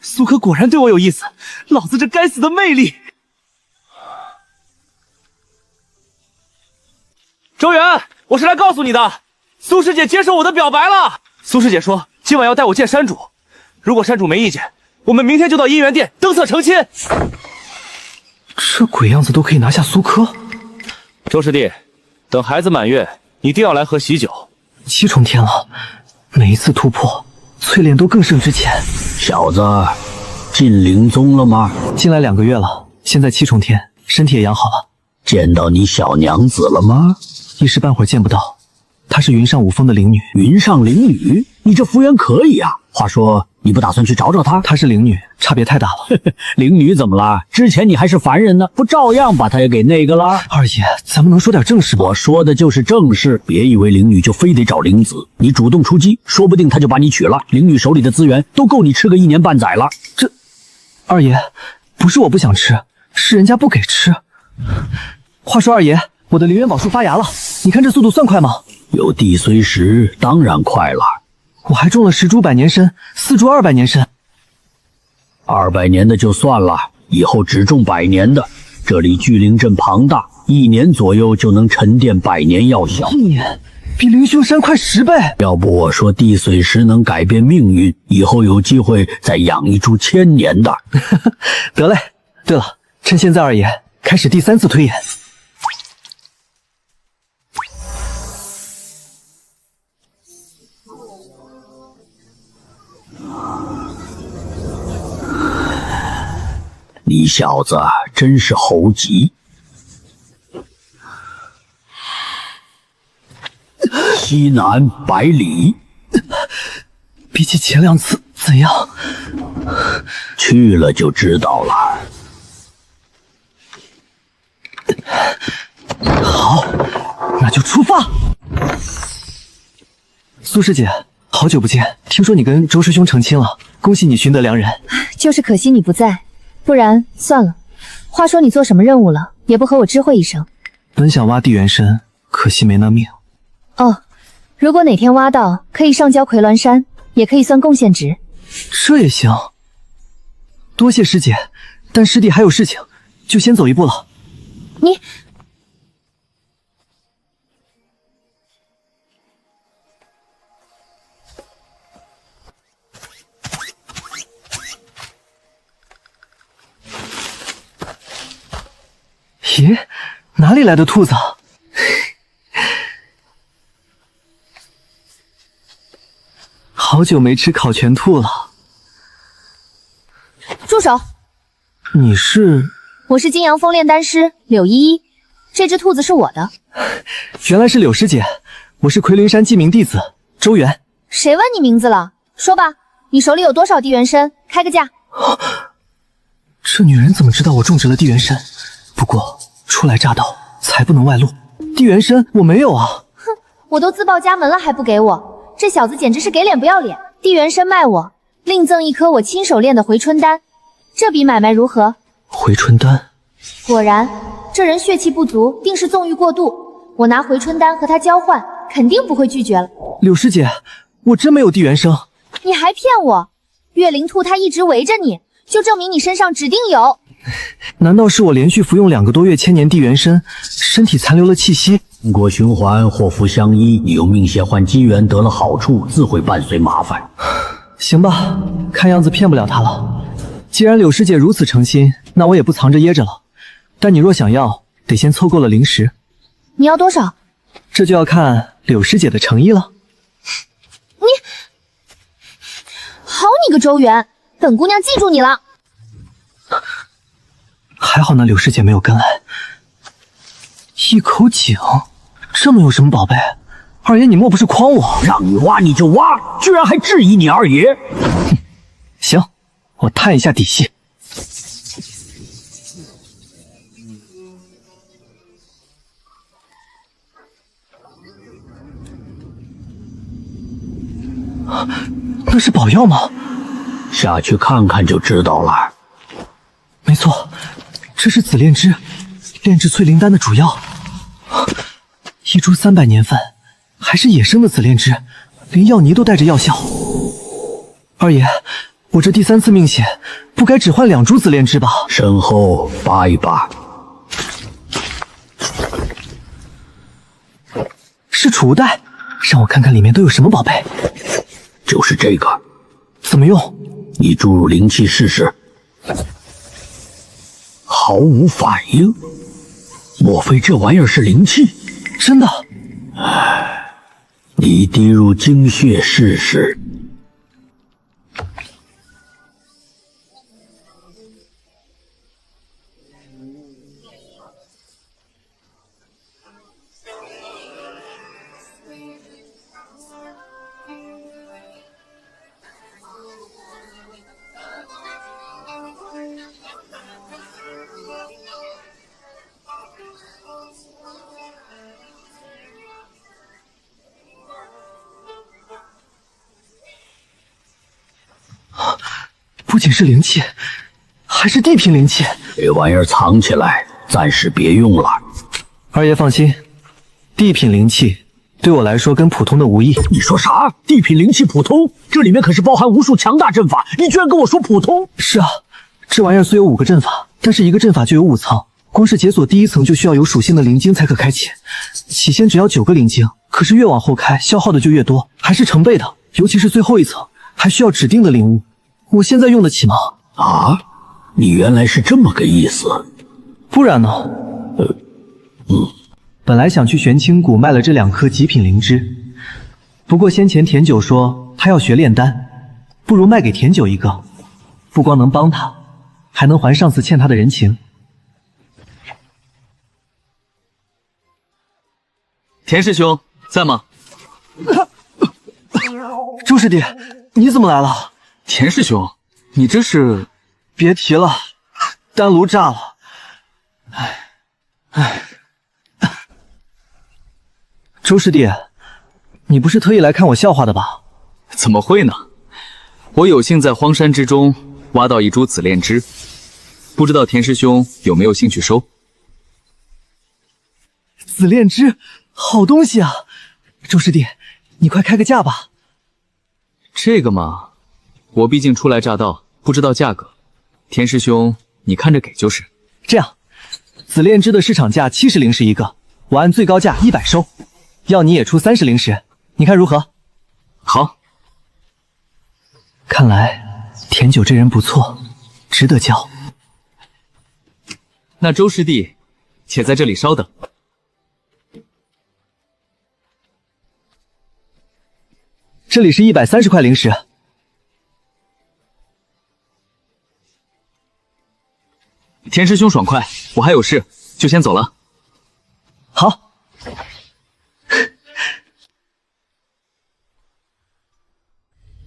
苏可果然对我有意思，老子这该死的魅力！周元，我是来告诉你的，苏师姐接受我的表白了。苏师姐说今晚要带我见山主，如果山主没意见，我们明天就到姻缘殿登册成亲。这鬼样子都可以拿下苏柯。周师弟，等孩子满月，一定要来喝喜酒。7重天了，每一次突破，淬炼都更胜之前。小子，进灵宗了吗？进来2个月了，现在7重天，身体也养好了。见到你小娘子了吗？一时半会儿见不到，她是云上五峰的灵女。云上灵女，你这服务员可以啊。话说，你不打算去找找她？她是灵女，差别太大了。灵女怎么了？之前你还是凡人呢，不照样把她也给那个了？二爷，咱们能说点正事吗？我说的就是正事，别以为灵女就非得找灵子，你主动出击，说不定她就把你娶了。灵女手里的资源都够你吃个1年半载了。这，二爷，不是我不想吃，是人家不给吃。话说二爷，我的灵元宝树发芽了，你看这速度算快吗？有地随时，当然快了。我还种了10株100年参，4株200年参。200年的就算了，以后只种100年的。这里聚灵阵庞大，1年左右就能沉淀100年药效。1年，比灵凶山快10倍。要不我说地髓石能改变命运，以后有机会再养一株1000年的。得嘞。对了，趁现在二爷开始第3次推演。你小子真是猴急！西南100里，比起前2次怎样？去了就知道了。好，那就出发。苏师姐，好久不见，听说你跟周师兄成亲了，恭喜你寻得良人。就是可惜你不在，不然算了。话说你做什么任务了，也不和我知会一声。本想挖地元参，可惜没那命。哦，如果哪天挖到，可以上交葵峦山，也可以算贡献值。这也行。多谢师姐，但师弟还有事情，就先走一步了。你咦，哪里来的兔子？好久没吃烤全兔了。住手！你是？我是金阳峰炼丹师柳依依，这只兔子是我的。原来是柳师姐，我是奎灵山记名弟子周元。谁问你名字了？说吧，你手里有多少地元参？开个价。这女人怎么知道我种植了地元参？不过初来乍到，才不能外露。地元参我没有啊！哼，我都自报家门了还不给我，这小子简直是给脸不要脸。地元参卖我，另赠一颗我亲手炼的回春丹，这笔买卖如何？回春丹，果然，这人血气不足，定是纵欲过度。我拿回春丹和他交换，肯定不会拒绝了。柳师姐，我真没有地元参。你还骗我？月灵兔它一直围着你，就证明你身上指定有。难道是我连续服用2个多月千年地元参，身体残留了气息？因果循环，祸福相依，你用命血换机缘得了好处，自会伴随麻烦。行吧，看样子骗不了他了。既然柳师姐如此诚心，那我也不藏着掖着了。但你若想要，得先凑够了灵石。你要多少？这就要看柳师姐的诚意了。你，好你个周元，本姑娘记住你了。还好那柳师姐没有跟来。一口井，这么有什么宝贝？二爷，你莫不是诓我？让你挖你就挖，居然还质疑你二爷！哼，行，我探一下底细。那是宝药吗？下去看看就知道了。没错，这是紫炼脂，炼制淬灵丹的主药。一株300年份，还是野生的紫炼脂，连药泥都带着药效。二爷，我这第3次命血，不该只换2株紫炼枝吧？身后扒一扒，是储物袋，让我看看里面都有什么宝贝。就是这个，怎么用？你注入灵气试试。毫无反应，莫非这玩意儿是灵气？真的？你滴入精血试试。不仅是灵气，还是地品灵气。这玩意儿藏起来，暂时别用了。二爷放心，地品灵气对我来说跟普通的无异。你说啥？地品灵气普通？这里面可是包含无数强大阵法，你居然跟我说普通？是啊，这玩意儿虽有5个阵法，但是一个阵法就有5层，光是解锁第1层就需要有属性的灵晶才可开启。起先只要9个灵晶，可是越往后开，消耗的就越多，还是成倍的。尤其是最后1层，还需要指定的灵物。我现在用得起吗？啊，你原来是这么个意思。不然呢？本来想去玄清谷卖了这2颗极品灵芝，不过先前田九说他要学炼丹，不如卖给田九一个，不光能帮他，还能还上次欠他的人情。田师兄在吗？周师弟，你怎么来了？田师兄，你这是……别提了，丹炉炸了。周师弟，你不是特意来看我笑话的吧？怎么会呢？我有幸在荒山之中挖到一株紫炼枝，不知道田师兄有没有兴趣收？紫炼枝，好东西啊！周师弟，你快开个价吧。这个嘛，我毕竟初来乍到，不知道价格。田师兄，你看着给就是。这样，紫炼枝的市场价70灵石一个，我按最高价100收，要你也出30灵石，你看如何？好。看来田九这人不错，值得交。那周师弟，且在这里稍等。这里是130块灵石。田师兄爽快，我还有事，就先走了。好。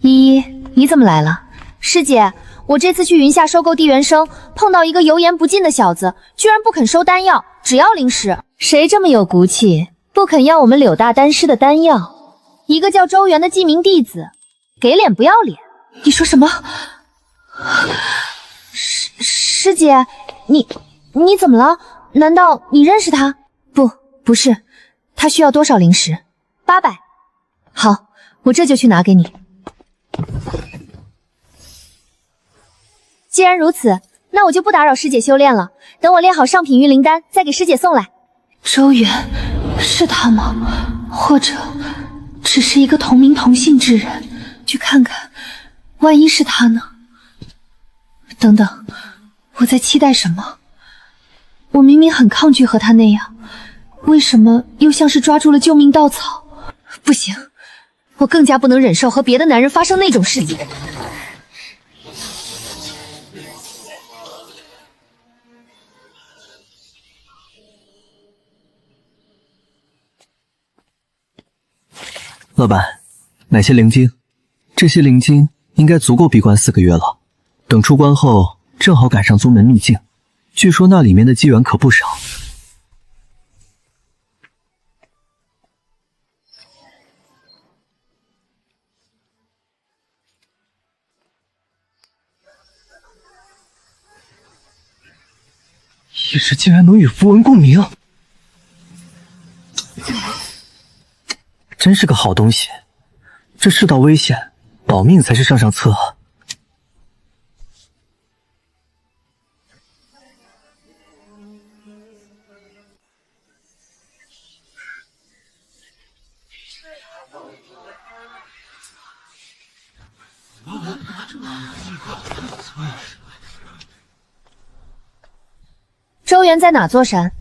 依依，你怎么来了？师姐，我这次去云下收购地元生，碰到一个油盐不进的小子，居然不肯收丹药，只要灵石。谁这么有骨气，不肯要我们柳大丹师的丹药？一个叫周元的记名弟子，给脸不要脸！你说什么？师姐，你怎么了？难道你认识他？不是，他需要多少灵石？800。好，我这就去拿给你。既然如此，那我就不打扰师姐修炼了。等我炼好上品玉灵丹，再给师姐送来。周元，是他吗？或者只是一个同名同姓之人？去看看，万一是他呢？等等，我在期待什么？我明明很抗拒和他那样，为什么又像是抓住了救命稻草？不行，我更加不能忍受和别的男人发生那种事情。老板，买些灵晶，这些灵晶应该足够闭关4个月了。等出关后，正好赶上宗门秘境，据说那里面的机缘可不少。一时竟然能与符文共鸣，真是个好东西。这世道危险，保命才是上上策。周元在哪座山？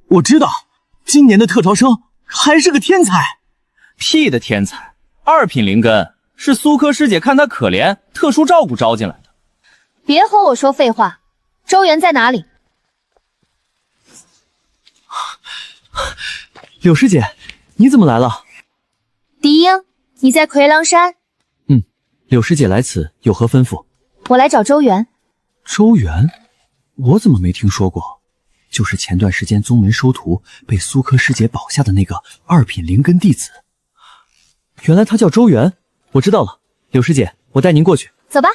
我知道，今年的特招生还是个天才。屁的天才，2品灵根，是苏科师姐看他可怜，特殊照顾招进来的。别和我说废话，周元在哪里？柳师姐，你怎么来了？狄英，你在魁狼山？柳师姐来此有何吩咐？我来找周元。周元，我怎么没听说过？就是前段时间宗门收徒被苏科师姐保下的那个2品灵根弟子。原来他叫周元，我知道了。柳师姐，我带您过去。走吧。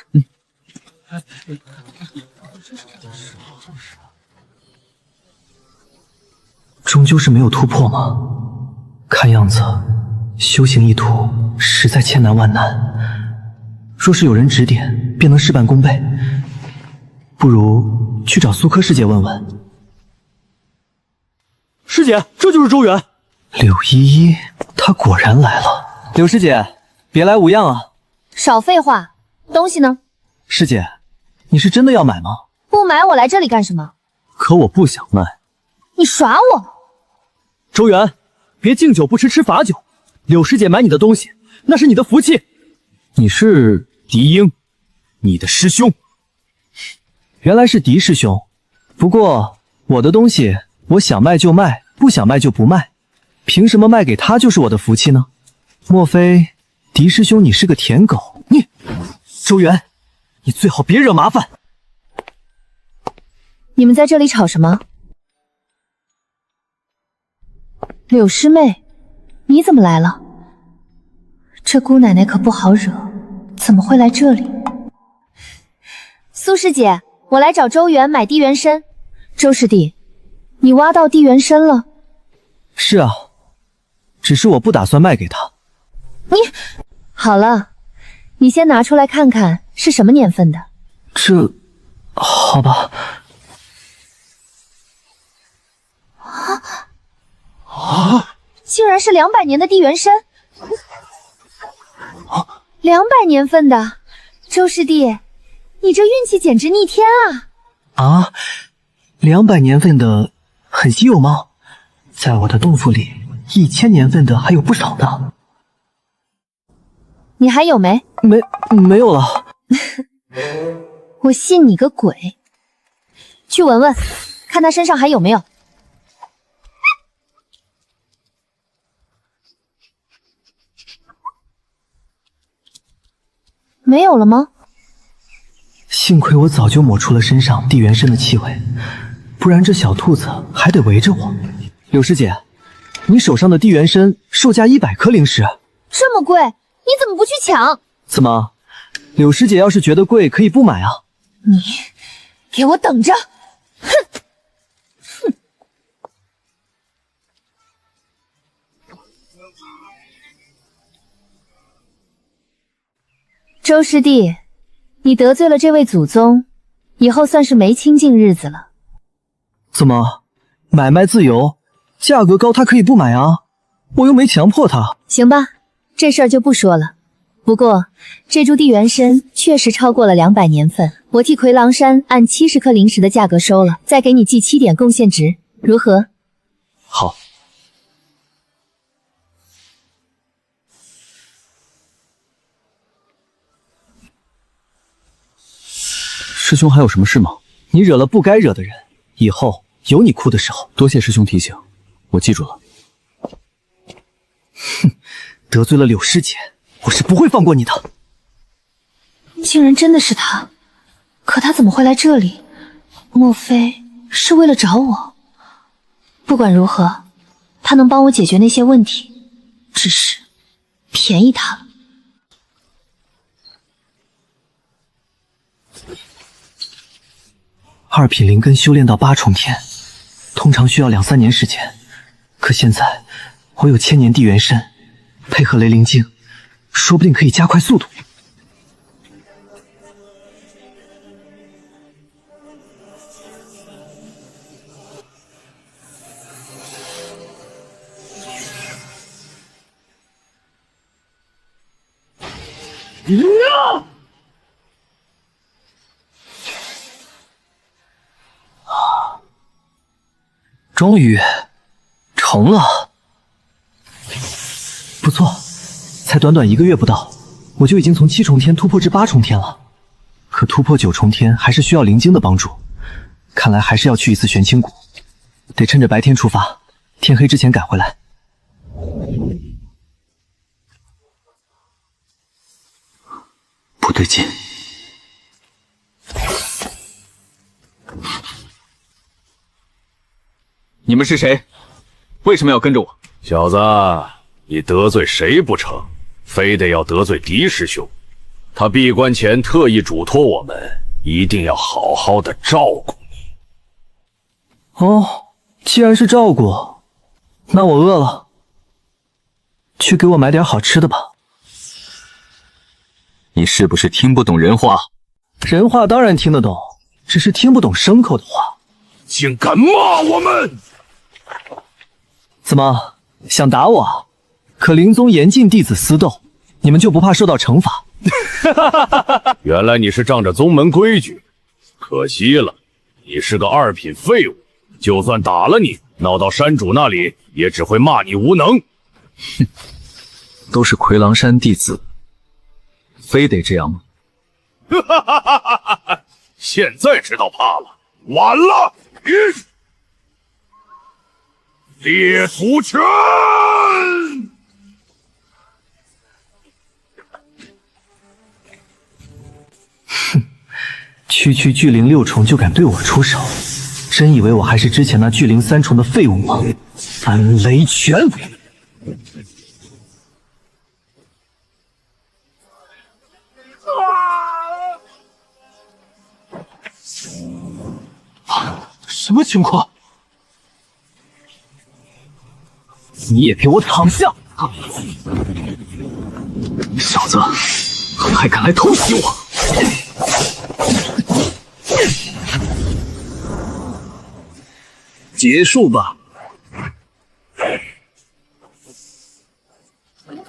终究是没有突破吗？看样子，修行一途实在千难万难。若是有人指点，便能事半功倍。不如去找苏科师姐问问。师姐，这就是周元。柳依依，她果然来了。柳师姐，别来无恙啊。少废话，东西呢？师姐，你是真的要买吗？不买我来这里干什么？可我不想卖。你耍我？周元，别敬酒不吃吃罚酒。柳师姐买你的东西，那是你的福气。你是狄英，你的师兄。原来是狄师兄。不过我的东西，我想卖就卖，不想卖就不卖。凭什么卖给他就是我的福气呢？莫非狄师兄你是个舔狗？你，周元，你最好别惹麻烦。你们在这里吵什么？柳师妹，你怎么来了？这姑奶奶可不好惹，怎么会来这里？苏师姐，我来找周元买地元参。周师弟，你挖到地元参了？是啊，只是我不打算卖给他。你，好了，你先拿出来看看是什么年份的。这，好吧。竟然是200年的地元参！200年份的，周师弟，你这运气简直逆天啊！啊，200年份的很稀有吗？在我的洞府里，1000年份的还有不少呢。你还有没？没有了。我信你个鬼！去闻闻，看他身上还有没有。没有了吗？幸亏我早就抹出了身上地元参的气味，不然这小兔子还得围着我。柳师姐，你手上的地元参售价100颗灵石，这么贵，你怎么不去抢？怎么，柳师姐要是觉得贵，可以不买啊？你给我等着！哼！哼！周师弟，你得罪了这位祖宗，以后算是没清静日子了。怎么，买卖自由，价格高他可以不买啊？我又没强迫他。行吧，这事儿就不说了。不过这株地元参确实超过了200年份，我替魁狼山按70颗灵石的价格收了，再给你记7点贡献值，如何？好。师兄还有什么事吗？你惹了不该惹的人，以后有你哭的时候。多谢师兄提醒，我记住了。哼，得罪了柳师姐，我是不会放过你的。竟然真的是他，可他怎么会来这里？莫非是为了找我？不管如何，他能帮我解决那些问题，只是便宜他了。2品灵根修炼到8重天，通常需要2、3年时间。可现在我有1000年地元参，配合雷灵镜，说不定可以加快速度。终于成了。不错，才短短1个月不到，我就已经从7重天突破至8重天了。可突破9重天还是需要灵晶的帮助，看来还是要去一次玄清谷，得趁着白天出发，天黑之前赶回来。不对劲。你们是谁？为什么要跟着我？小子，你得罪谁不成？非得要得罪狄师兄？他闭关前特意嘱托我们，一定要好好的照顾你。哦，既然是照顾，那我饿了，去给我买点好吃的吧。你是不是听不懂人话？人话当然听得懂，只是听不懂牲口的话。竟敢骂我们！怎么想打我啊？可灵宗严禁弟子私斗，你们就不怕受到惩罚？原来你是仗着宗门规矩，可惜了，你是个2品废物。就算打了你，闹到山主那里，也只会骂你无能。哼，都是魁狼山弟子，非得这样吗？现在知道怕了，晚了！猎屠拳！哼，区区巨灵6重就敢对我出手，真以为我还是之前那巨灵3重的废物吗？翻雷拳！什么情况？你也给我躺下！小子，还敢来偷袭我！结束吧！你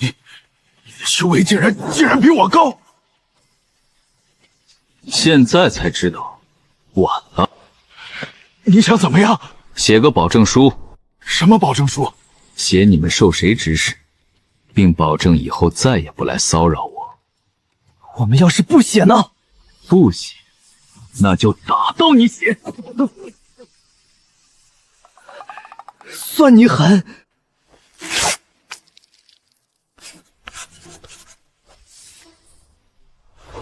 的修为竟然比我高！现在才知道，晚了。你想怎么样？写个保证书。什么保证书？写你们受谁指使，并保证以后再也不来骚扰我。我们要是不写呢？不写，那就打到你写。算你狠！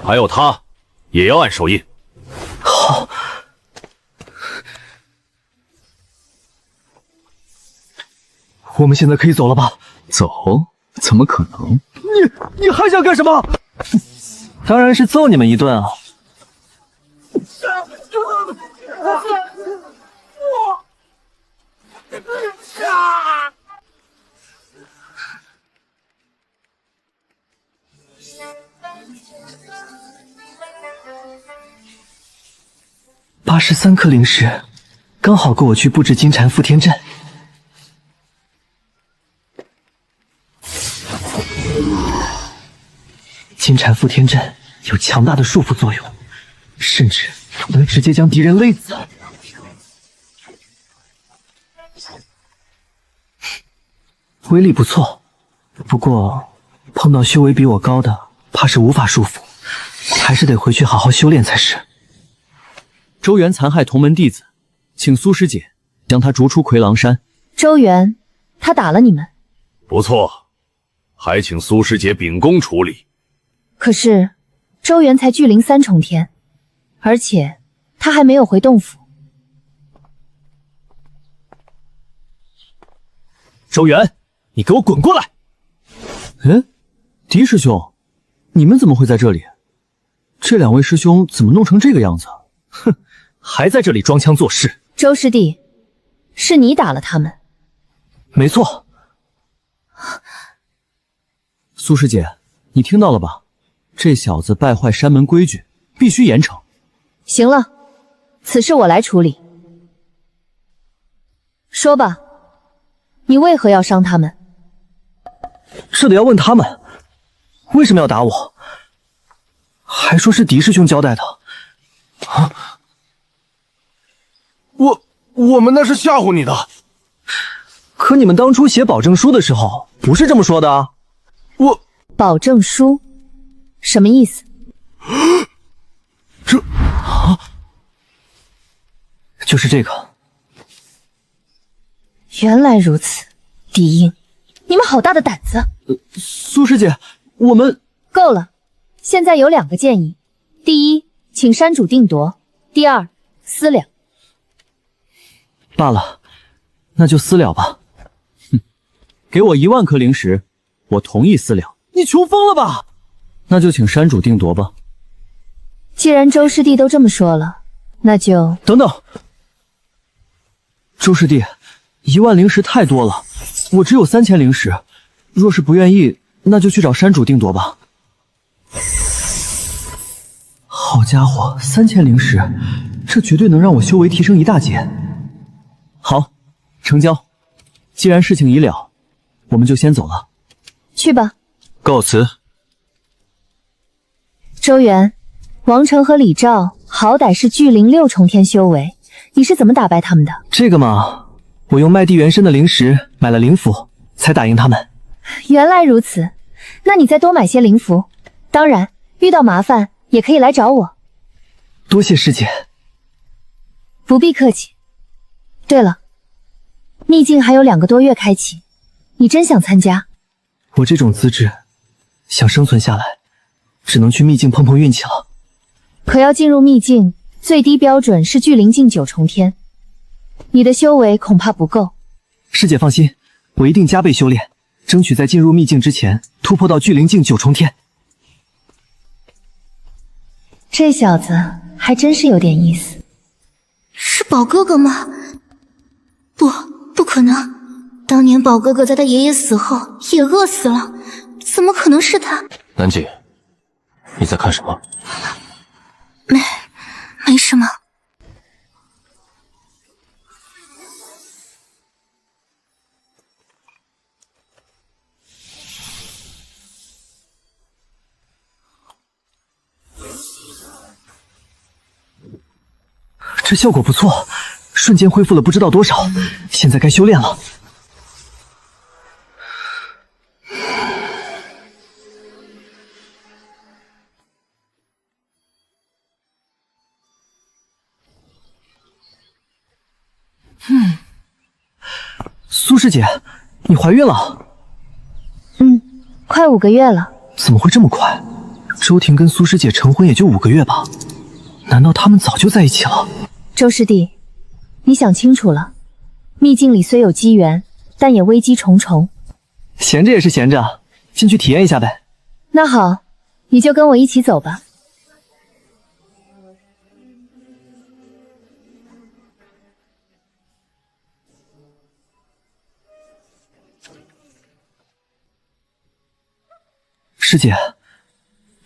还有他，也要按手印。好。我们现在可以走了吧？走？怎么可能？你还想干什么？当然是揍你们一顿啊！83颗灵石，刚好够我去布置金蝉覆天阵。金蝉覆天阵有强大的束缚作用，甚至能直接将敌人勒死。威力不错，不过碰到修为比我高的，怕是无法束缚，还是得回去好好修炼才是。周元残害同门弟子，请苏师姐将他逐出魁狼山。周元，他打了你们？不错，还请苏师姐秉公处理。可是周元才巨灵3重天，而且他还没有回洞府。周元，你给我滚过来！狄师兄，你们怎么会在这里？这2位师兄怎么弄成这个样子？哼，还在这里装腔作势。周师弟，是你打了他们？没错。苏师姐，你听到了吧？这小子败坏山门规矩，必须严惩。行了，此事我来处理。说吧，你为何要伤他们？这得要问他们，为什么要打我？还说是狄师兄交代的，我们那是吓唬你的。可你们当初写保证书的时候不是这么说的啊？保证书什么意思？就是这个。原来如此，狄英，你们好大的胆子！苏师姐，我们够了，现在有2个建议：第一，请山主定夺；第二，私了。罢了，那就私了吧。哼，给我1万颗灵石，我同意私了。你穷疯了吧？那就请山主定夺吧。既然周师弟都这么说了，那就……等等，周师弟，1万灵石太多了，我只有3000灵石。若是不愿意，那就去找山主定夺吧。好家伙，3000灵石，这绝对能让我修为提升1大截。好，成交。既然事情已了，我们就先走了。去吧。告辞。周元，王成和李兆好歹是巨灵6重天修为，你是怎么打败他们的？这个嘛，我用麦地原身的灵石买了灵符，才打赢他们。原来如此，那你再多买些灵符，当然遇到麻烦也可以来找我。多谢师姐。不必客气。对了，秘境还有2个多月开启，你真想参加？我这种资质，想生存下来，只能去秘境碰碰运气了。可要进入秘境，最低标准是巨灵境9重天，你的修为恐怕不够。师姐放心，我一定加倍修炼，争取在进入秘境之前突破到巨灵境9重天。这小子还真是有点意思。是宝哥哥吗？不可能！当年宝哥哥在他爷爷死后也饿死了，怎么可能是他？南姐，你在看什么？没什么。这效果不错，瞬间恢复了不知道多少，现在该修炼了。苏师姐，你怀孕了？快5个月了。怎么会这么快？周婷跟苏师姐成婚也就5个月吧？难道他们早就在一起了？周师弟，你想清楚了，秘境里虽有机缘，但也危机重重。闲着也是闲着，进去体验一下呗。那好，你就跟我一起走吧。师姐，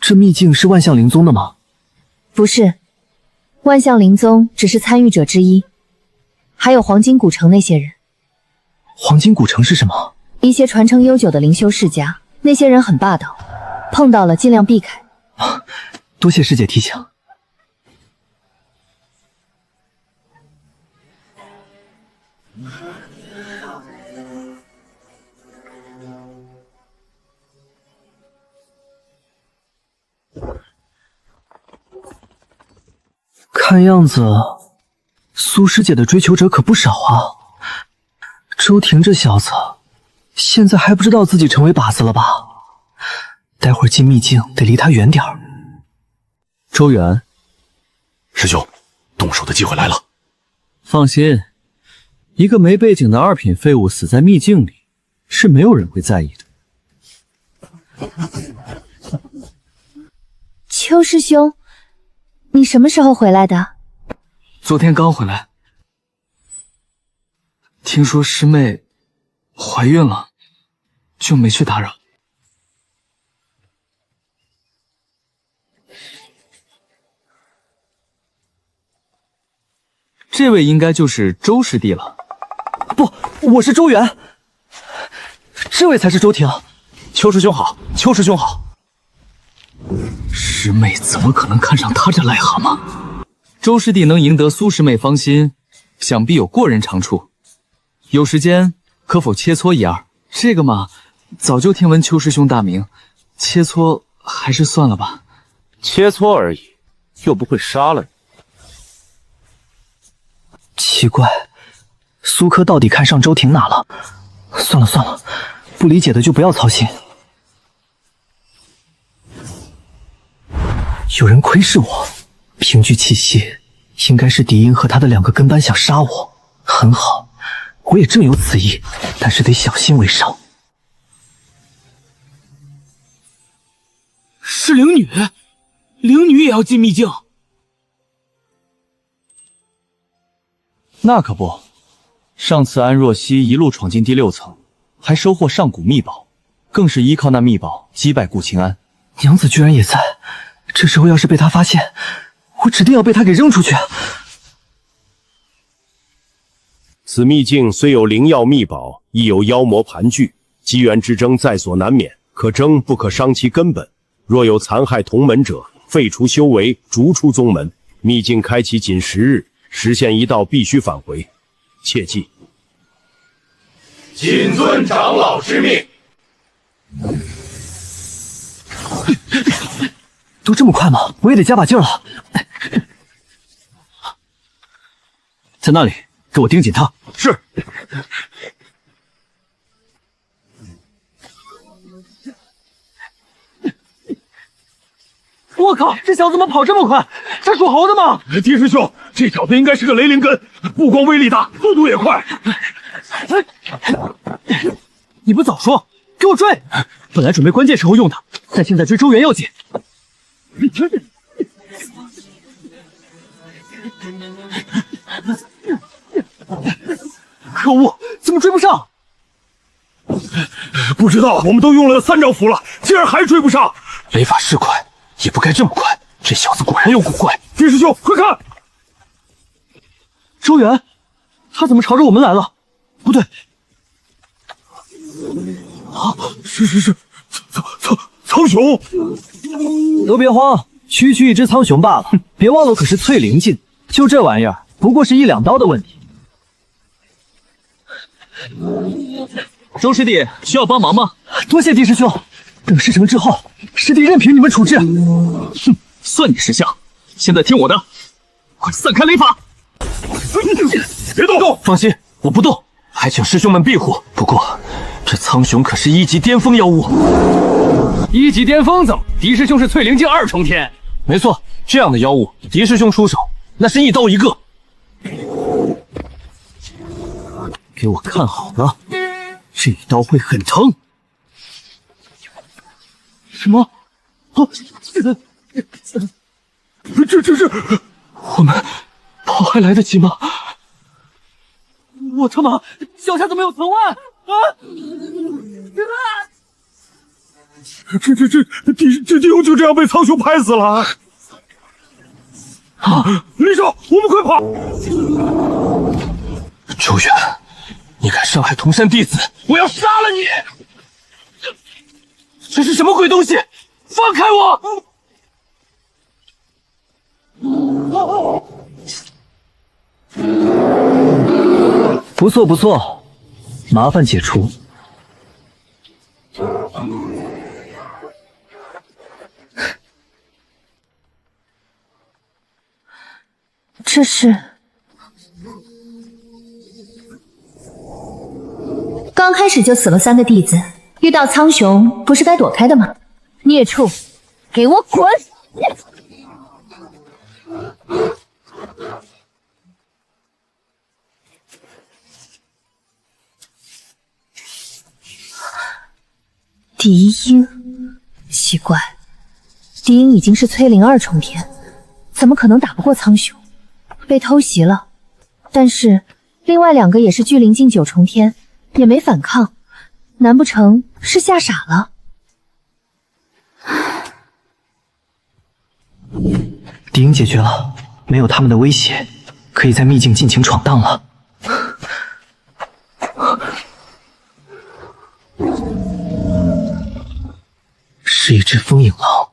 这秘境是万象灵宗的吗？不是，万象灵宗只是参与者之一，还有黄金古城那些人。黄金古城是什么？一些传承悠久的灵修世家，那些人很霸道，碰到了尽量避开。多谢师姐提醒。看样子，苏师姐的追求者可不少啊。周婷这小子，现在还不知道自己成为靶子了吧？待会儿进秘境得离他远点儿。周元，师兄，动手的机会来了。放心，一个没背景的2品废物死在秘境里，是没有人会在意的。邱师兄，你什么时候回来的？昨天刚回来。听说师妹怀孕了，就没去打扰。这位应该就是周师弟了。不，我是周元，这位才是周婷。邱师兄好，邱师兄好。师妹怎么可能看上他这癞蛤蟆？周师弟能赢得苏师妹芳心，想必有过人长处。有时间可否切磋一二？这个嘛，早就听闻邱师兄大名，切磋还是算了吧。切磋而已，又不会杀了你。奇怪，苏柯到底看上周婷哪了？算了算了，不理解的就不要操心。有人窥视我，凭据气息，应该是狄英和他的2个跟班想杀我。很好，我也正有此意，但是得小心为上。是灵女，灵女也要进秘境。那可不，上次安若曦一路闯进第6层，还收获上古秘宝，更是依靠那秘宝击败顾清安。娘子居然也在，这时候要是被他发现，我指定要被他给扔出去。此秘境虽有灵药秘宝，亦有妖魔盘踞，机缘之争在所难免，可争不可伤其根本。若有残害同门者，废除修为，逐出宗门。秘境开启仅10日，实现一道必须返回，切记。谨遵长老之命。都这么快吗？我也得加把劲了。在那里，给我盯紧他。是。我靠，这小子怎么跑这么快？他属猴的吗？狄师兄，这小子应该是个雷灵根，不光威力大，速度也快。你不早说，给我追！本来准备关键时候用他，但现在追周元要紧。可恶，怎么追不上？不知道，我们都用了3招符了，竟然还追不上。雷法是快，也不该这么快。这小子果然有古怪。狄师兄，快看！周元，他怎么朝着我们来了？不对，啊，是，苍穹！都别慌，区区一只苍穹罢了。别忘了，我可是淬灵境，就这玩意儿，不过是1、2刀的问题。周师弟需要帮忙吗？多谢狄师兄。等事成之后，师弟任凭你们处置。哼，算你识相。现在听我的，快散开雷法！别动！放心，我不动，还请师兄们庇护。不过，这苍穹可是1级巅峰妖物。1级巅峰怎么？狄师兄是淬灵境2重天。没错，这样的妖物，狄师兄出手，那是一刀一个。给我看好了，这一刀会很疼。什么？哦，这，我们跑还来得及吗？我他妈脚下怎么有藤蔓啊！这弟兄就这样被苍穹拍死了。啊！李少，我们快跑！周远，你敢伤害铜山弟子，我要杀了你！这是什么鬼东西？放开我！不错不错，麻烦解除。这是刚开始就死了3个弟子，遇到苍穹不是该躲开的吗？孽畜，给我滚！狄英，奇怪，狄英已经是淬灵2重天，怎么可能打不过苍穹？被偷袭了，但是另外2个也是巨灵境9重天，也没反抗，难不成是吓傻了？狄英解决了，没有他们的威胁，可以在秘境尽情闯荡了。是一只风影狼。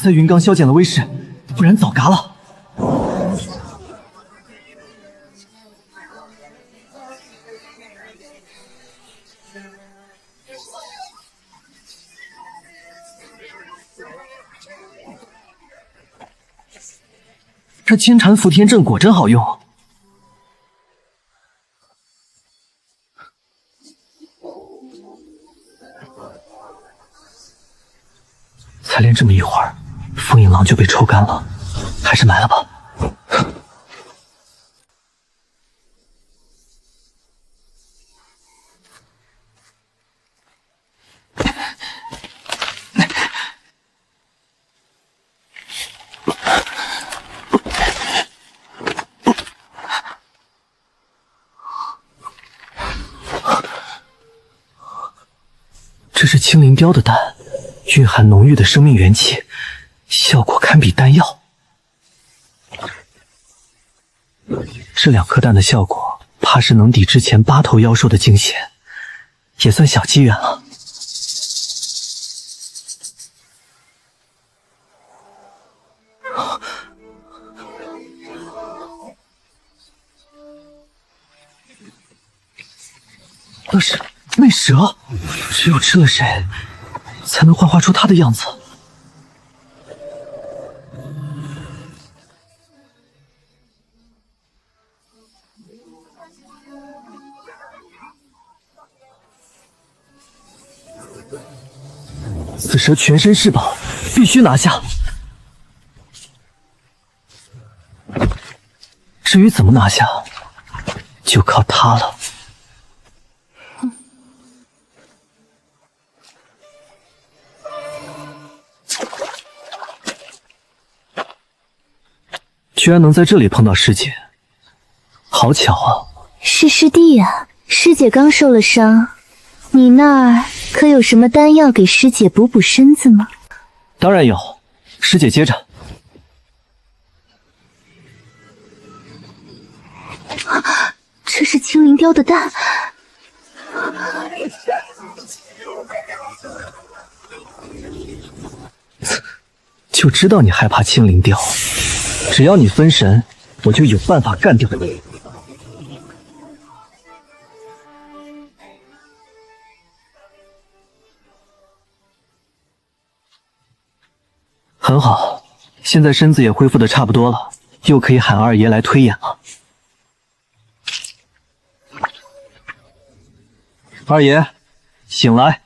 在云冈消减了威势，不然早嘎了。这金蝉伏天阵果真好用。才练这么一会儿，风影廊就被抽干了，还是埋了吧。这是青灵雕的丹，蕴含浓郁的生命元气，效果堪比丹药。这2颗丹的效果，怕是能抵之前8头妖兽的惊险，也算小机缘了。那是魅蛇，只有吃了谁，才能幻化出它的样子。此蛇全身是宝，必须拿下。至于怎么拿下，就靠它了。居然能在这里碰到师姐，好巧啊！是师弟呀，师姐刚受了伤，你那儿可有什么丹药给师姐补补身子吗？当然有，师姐接着。这是青灵雕的丹。就知道你害怕青灵雕，只要你分神，我就有办法干掉你。很好，现在身子也恢复的差不多了，又可以喊二爷来推演了。二爷，醒来。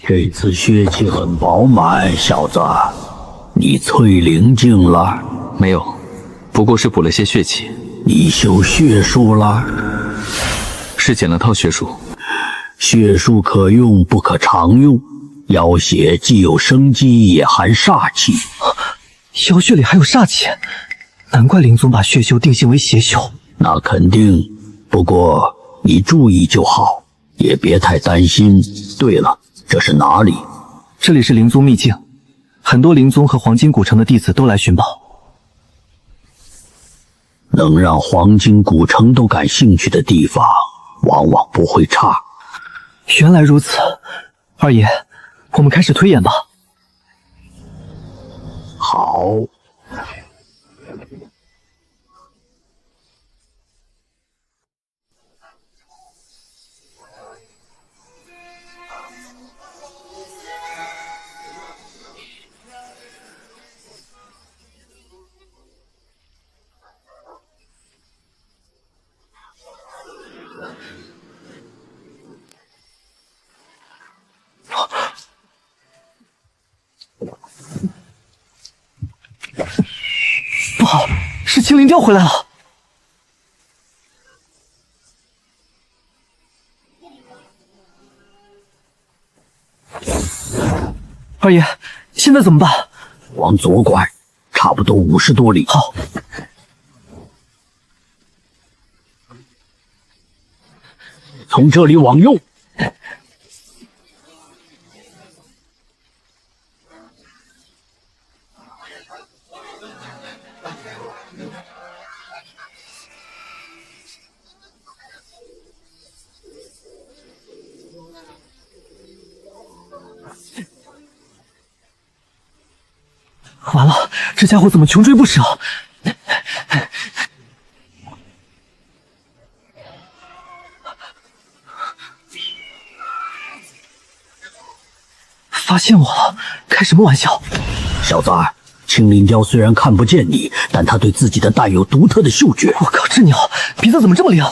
这次血气很饱满，小子，你淬灵境了？没有，不过是补了些血气。你修血术了？是捡了套血术。血术可用不可常用，妖血既有生机，也含煞气。妖血里还有煞气，难怪灵宗把血修定性为邪修。那肯定，不过你注意就好，也别太担心。对了，这是哪里？这里是灵宗秘境，很多灵宗和黄金古城的弟子都来寻宝。能让黄金古城都感兴趣的地方，往往不会差。原来如此，二爷，我们开始推演吧。好。不好，是青灵雕回来了。二爷，现在怎么办？往左拐，差不多50多里。好。从这里往右。完了，这家伙怎么穷追不舍？发现我了？开什么玩笑！小子儿，青鳞雕虽然看不见你，但它对自己的蛋有独特的嗅觉。我靠，这鸟鼻子怎么这么灵？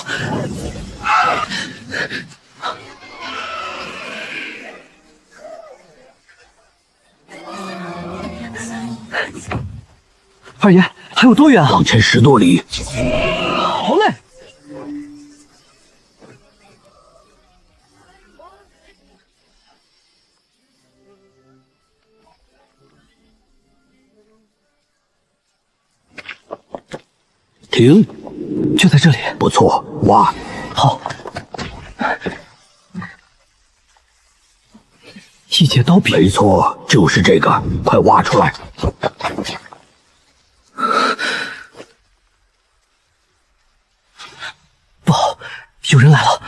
二爷，还有多远啊？往前10多里。好嘞。停，就在这里。不错，挖。好。一截刀柄。没错，就是这个，快挖出来。不好，有人来了。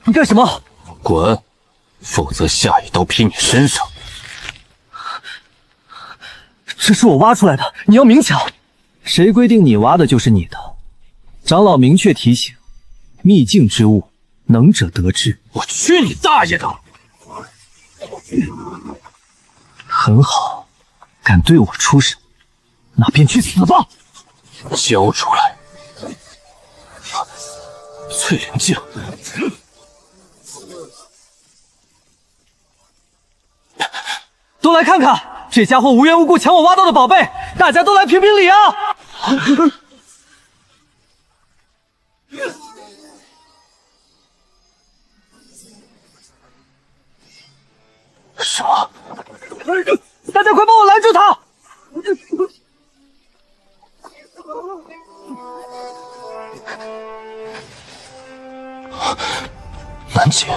你干什么？滚，否则下一刀劈你身上。这是我挖出来的，你要明抢。谁规定你挖的就是你的？长老明确提醒，秘境之物，能者得之。我去你大爷的！很好，敢对我出手，那便去死吧！交出来！翠灵镜。都来看看，这家伙无缘无故抢我挖到的宝贝，大家都来评评理啊！什么？大家快帮我拦住他！南姐，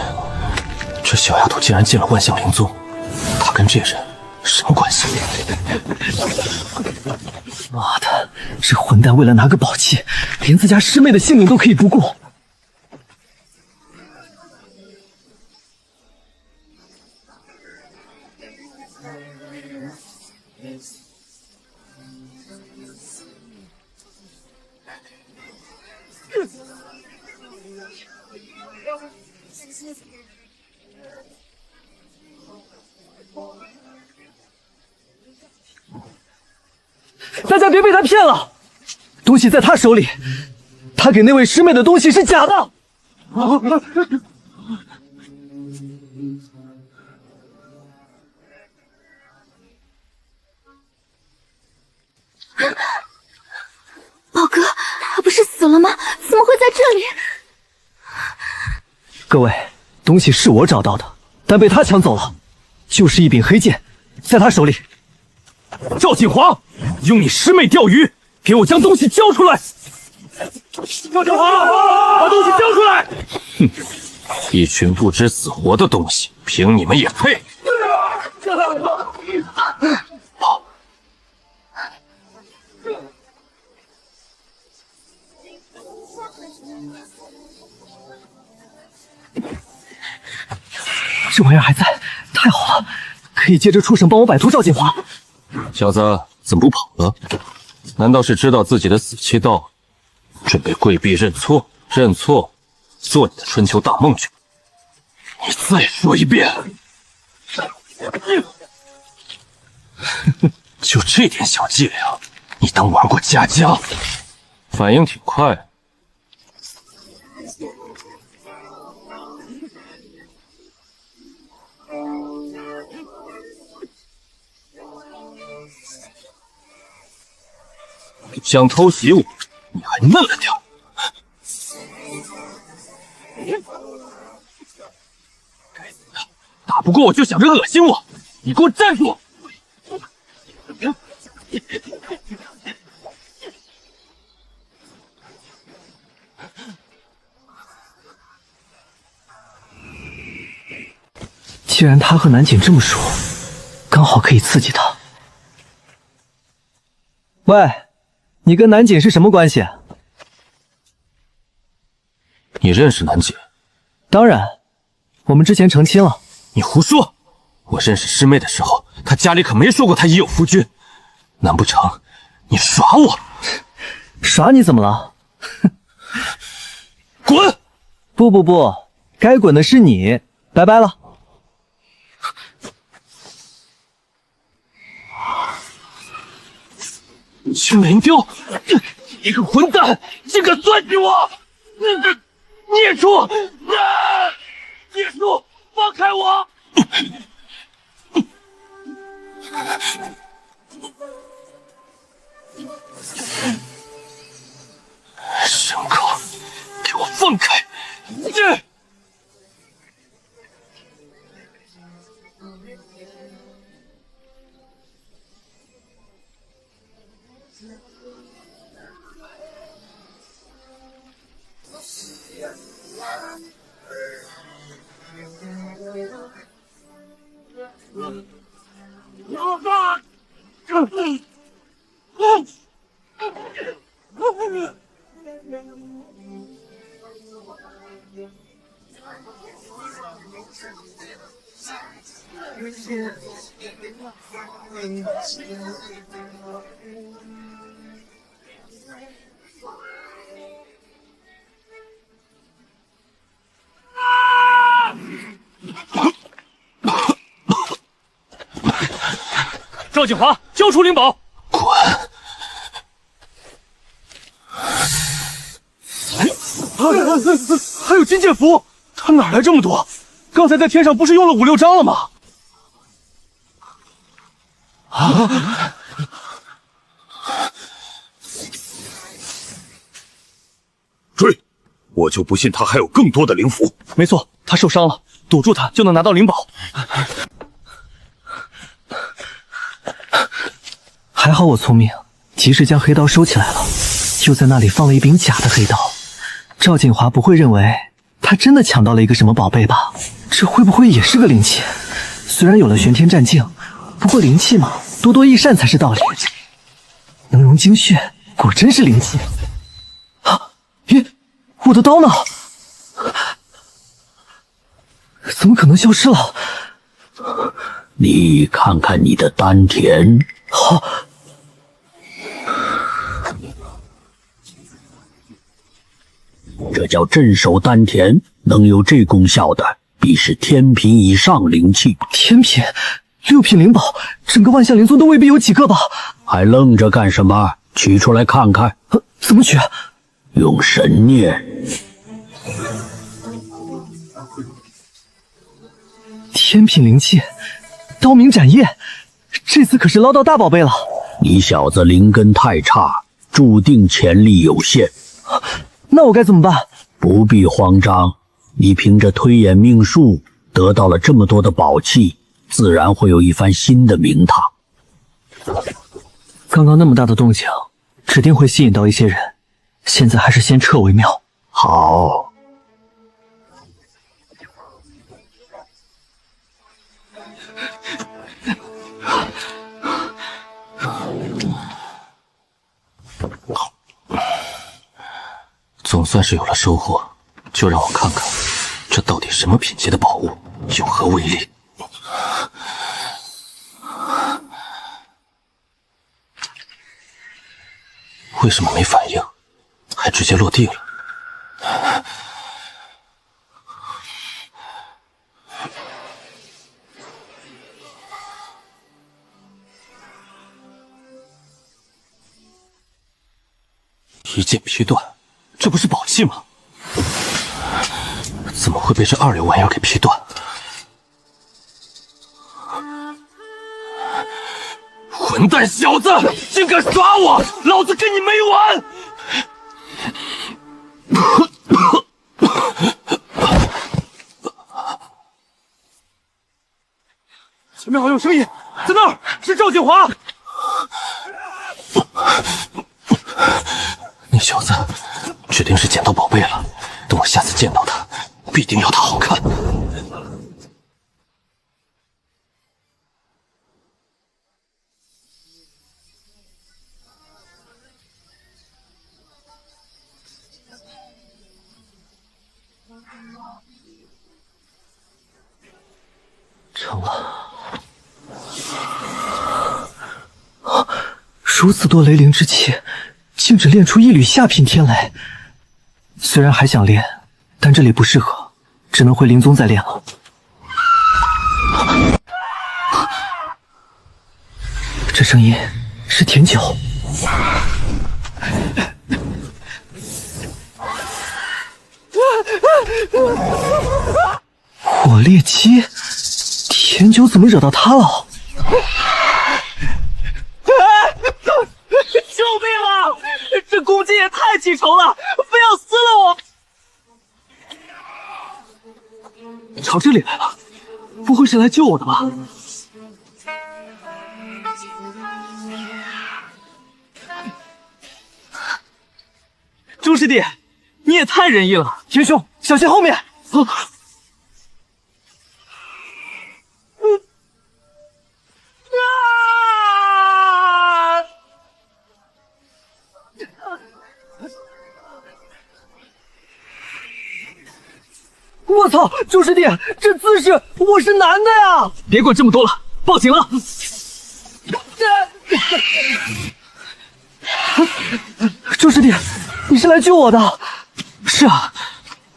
这小丫头竟然进了万象灵宗，她跟这人什么关系？妈的，这混蛋为了拿个宝器，连自家师妹的性命都可以不顾。大家别被他骗了，东西在他手里，他给那位师妹的东西是假的。宝哥，他不是死了吗？怎么会在这里？各位，东西是我找到的，但被他抢走了，就是一柄黑剑，在他手里。赵锦华，用你师妹钓鱼，给我将东西交出来！赵锦华，把东西交出来！哼，一群不知死活的东西，凭你们也配？跑！这玩意儿还在，太好了，可以借着出神帮我摆脱赵锦华。小子怎么不跑了？难道是知道自己的死期到了，准备跪地认错？认错，做你的春秋大梦去！你再说一遍！就这点小伎俩，你当玩过家家？反应挺快。想偷袭我，你还嫩了点。该死的，打不过我就想着恶心我，你给我站住！既然他和南锦这么熟，刚好可以刺激他。喂，你跟南锦是什么关系？你认识南姐？当然，我们之前成亲了。你胡说！我认识师妹的时候，她家里可没说过她已有夫君。难不成你耍我？耍你怎么了？滚！不，该滚的是你。拜拜了。青灵雕，你个混蛋，竟敢算计我！孽畜！孽畜，放开我！牲口，给我放开！赵景华，交出灵宝！滚！还有金剑符，他哪来这么多？刚才在天上不是用了5、6张了吗？追！我就不信他还有更多的灵符。没错，他受伤了，堵住他就能拿到灵宝。还好我聪明，及时将黑刀收起来了，又在那里放了一柄假的黑刀。赵锦华不会认为他真的抢到了一个什么宝贝吧？这会不会也是个灵器？虽然有了玄天战境，不过灵气嘛，多多益善才是道理。能融精血，果真是灵气。啊，咦，我的刀呢？怎么可能消失了？你看看你的丹田。好。这叫镇守丹田，能有这功效的，必是天品以上灵气。天品，6品灵宝，整个万象灵宗都未必有几个吧？还愣着干什么？取出来看看。怎么取？用神念。天品灵气，刀明斩叶，这次可是捞到大宝贝了。你小子灵根太差，注定潜力有限。那我该怎么办？不必慌张，你凭着推演命术得到了这么多的宝器，自然会有一番新的名堂。刚刚那么大的动静，指定会吸引到一些人，现在还是先撤为妙。好。总算是有了收获，就让我看看，这到底什么品级的宝物，有何威力？为什么没反应，还直接落地了？一剑劈断，这不是宝器吗？怎么会被这2流玩意儿给劈断？混蛋小子，竟敢耍我！老子跟你没完！前面好像有声音，在那儿，是赵锦华。那小子指定是捡到宝贝了，等我下次见到他，必定要他好看。如此多雷灵之气，竟只练出一缕下品天雷。虽然还想练，但这里不适合，只能回灵宗再练了。这声音是甜酒。火烈姬，甜酒怎么惹到他了？救命啊！这公鸡也太记仇了，非要撕了我！朝这里来了，不会是来救我的吧？朱师弟，你也太仁义了！田兄，小心后面！我操，朱师弟，这姿势我是男的呀！别管这么多了，报警了！朱师弟，你是来救我的？是啊，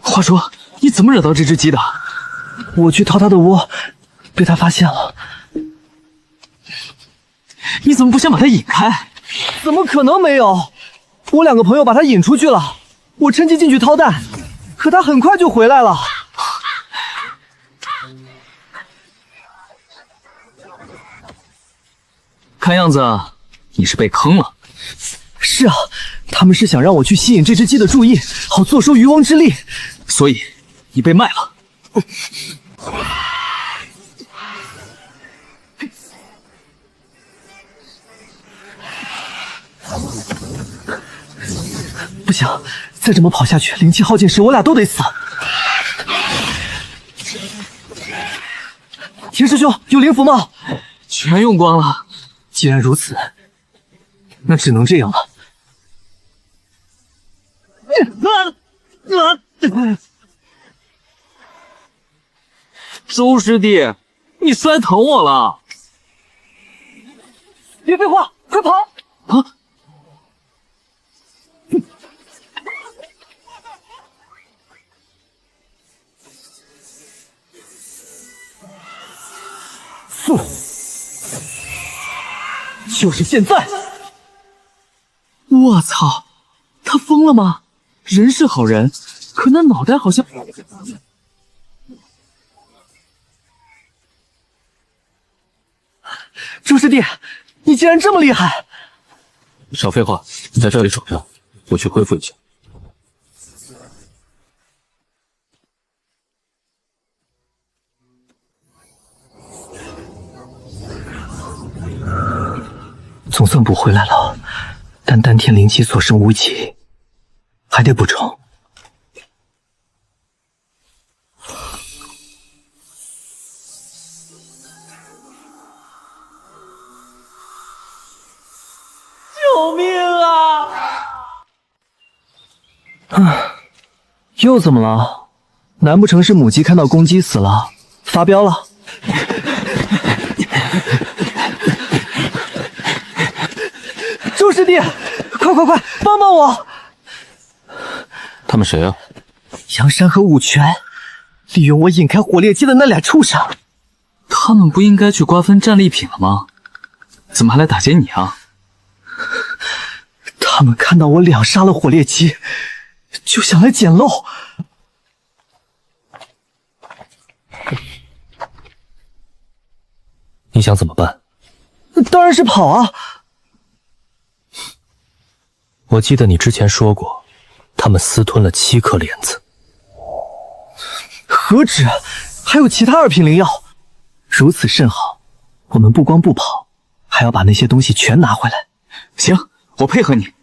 话说你怎么惹到这只鸡的？我去掏他的窝，被他发现了。你怎么不先把它引开？怎么可能没有？我两个朋友把他引出去了，我趁机进去掏蛋，可他很快就回来了。看样子你是被坑了。是啊，他们是想让我去吸引这只鸡的注意，好坐收渔翁之利。所以你被卖了。不行，再这么跑下去，灵气耗尽时我俩都得死。田师兄，有灵符吗？全用光了。既然如此，那只能这样了。周师弟，你摔疼我了！别废话，快跑！啊！就是现在！我操，他疯了吗？人是好人，可那脑袋好像……朱师弟，你竟然这么厉害！少废话，你在这里守着，我去恢复一下。总算补回来了，但丹田灵气所剩无几，还得补充。救命啊！又怎么了？难不成是母鸡看到公鸡死了，发飙了？周师弟，快，帮帮我！他们谁啊？杨山和武泉，利用我引开火烈鸡的那俩畜生。他们不应该去瓜分战利品了吗？怎么还来打劫你啊？他们看到我两杀了火烈鸡，就想来捡漏。你想怎么办？当然是跑啊！我记得你之前说过，他们私吞了7颗莲子。何止，还有其他2品灵药。如此甚好，我们不光不跑，还要把那些东西全拿回来。行，我配合你。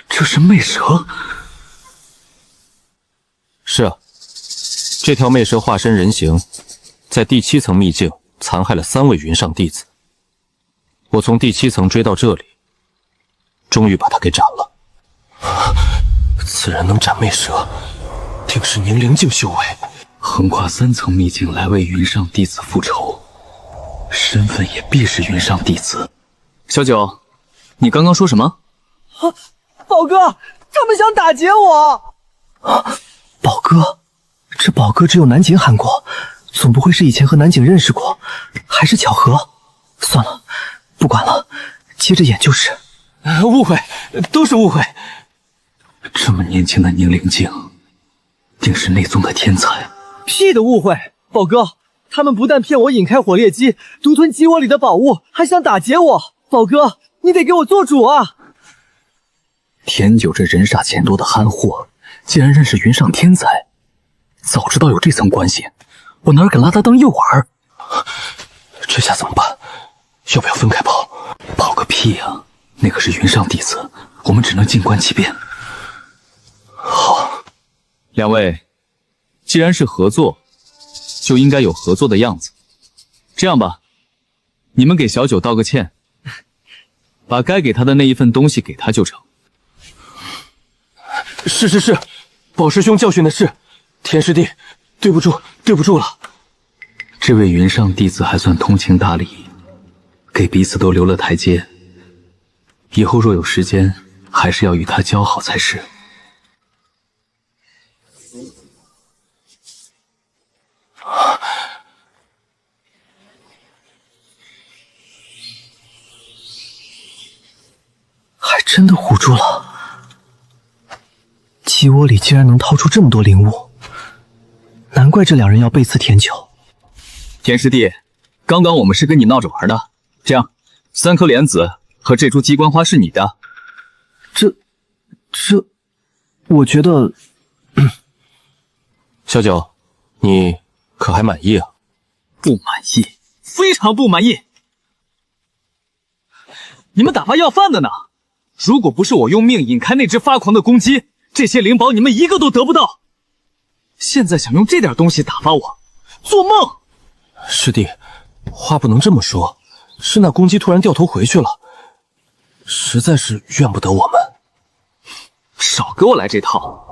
这是魅蛇。是啊，这条魅蛇化身人形，在第7层秘境残害了3位云上弟子。我从第7层追到这里，终于把他给斩了。此人能斩魅蛇，定是宁灵境修为，横跨3层秘境来为云上弟子复仇，身份也必是云上弟子。小九，你刚刚说什么？宝哥，他们想打劫我！宝哥，这宝哥只有南景喊过，总不会是以前和南景认识过，还是巧合？算了，不管了，接着演就是。误会，都是误会。这么年轻的宁灵境，定是内宗的天才。屁的误会！宝哥，他们不但骗我引开火烈鸡，独吞鸡窝里的宝物，还想打劫我。宝哥，你得给我做主啊！田九这人傻钱多的憨货，竟然认识云上天才。早知道有这层关系，我哪敢拉他当诱饵？这下怎么办？要不要分开跑？跑个屁呀！那可是云上弟子，我们只能静观其变。好，两位，既然是合作，就应该有合作的样子。这样吧，你们给小九道个歉，把该给他的那一份东西给他就成。是，宝师兄教训的是，田师弟，对不住了。这位云上弟子还算通情达理，给彼此都留了台阶。以后若有时间，还是要与他交好才是。还真的唬住了，鸡窝里竟然能掏出这么多灵物，难怪这两人要背刺田九。田师弟，刚刚我们是跟你闹着玩的，这样，3颗莲子和这株鸡冠花是你的。这，我觉得，小九，你可还满意啊？不满意，非常不满意。你们打发要饭的呢？如果不是我用命引开那只发狂的公鸡，这些灵宝你们一个都得不到。现在想用这点东西打发我，做梦！师弟，话不能这么说，是那公鸡突然掉头回去了，实在是怨不得我们。少给我来这套！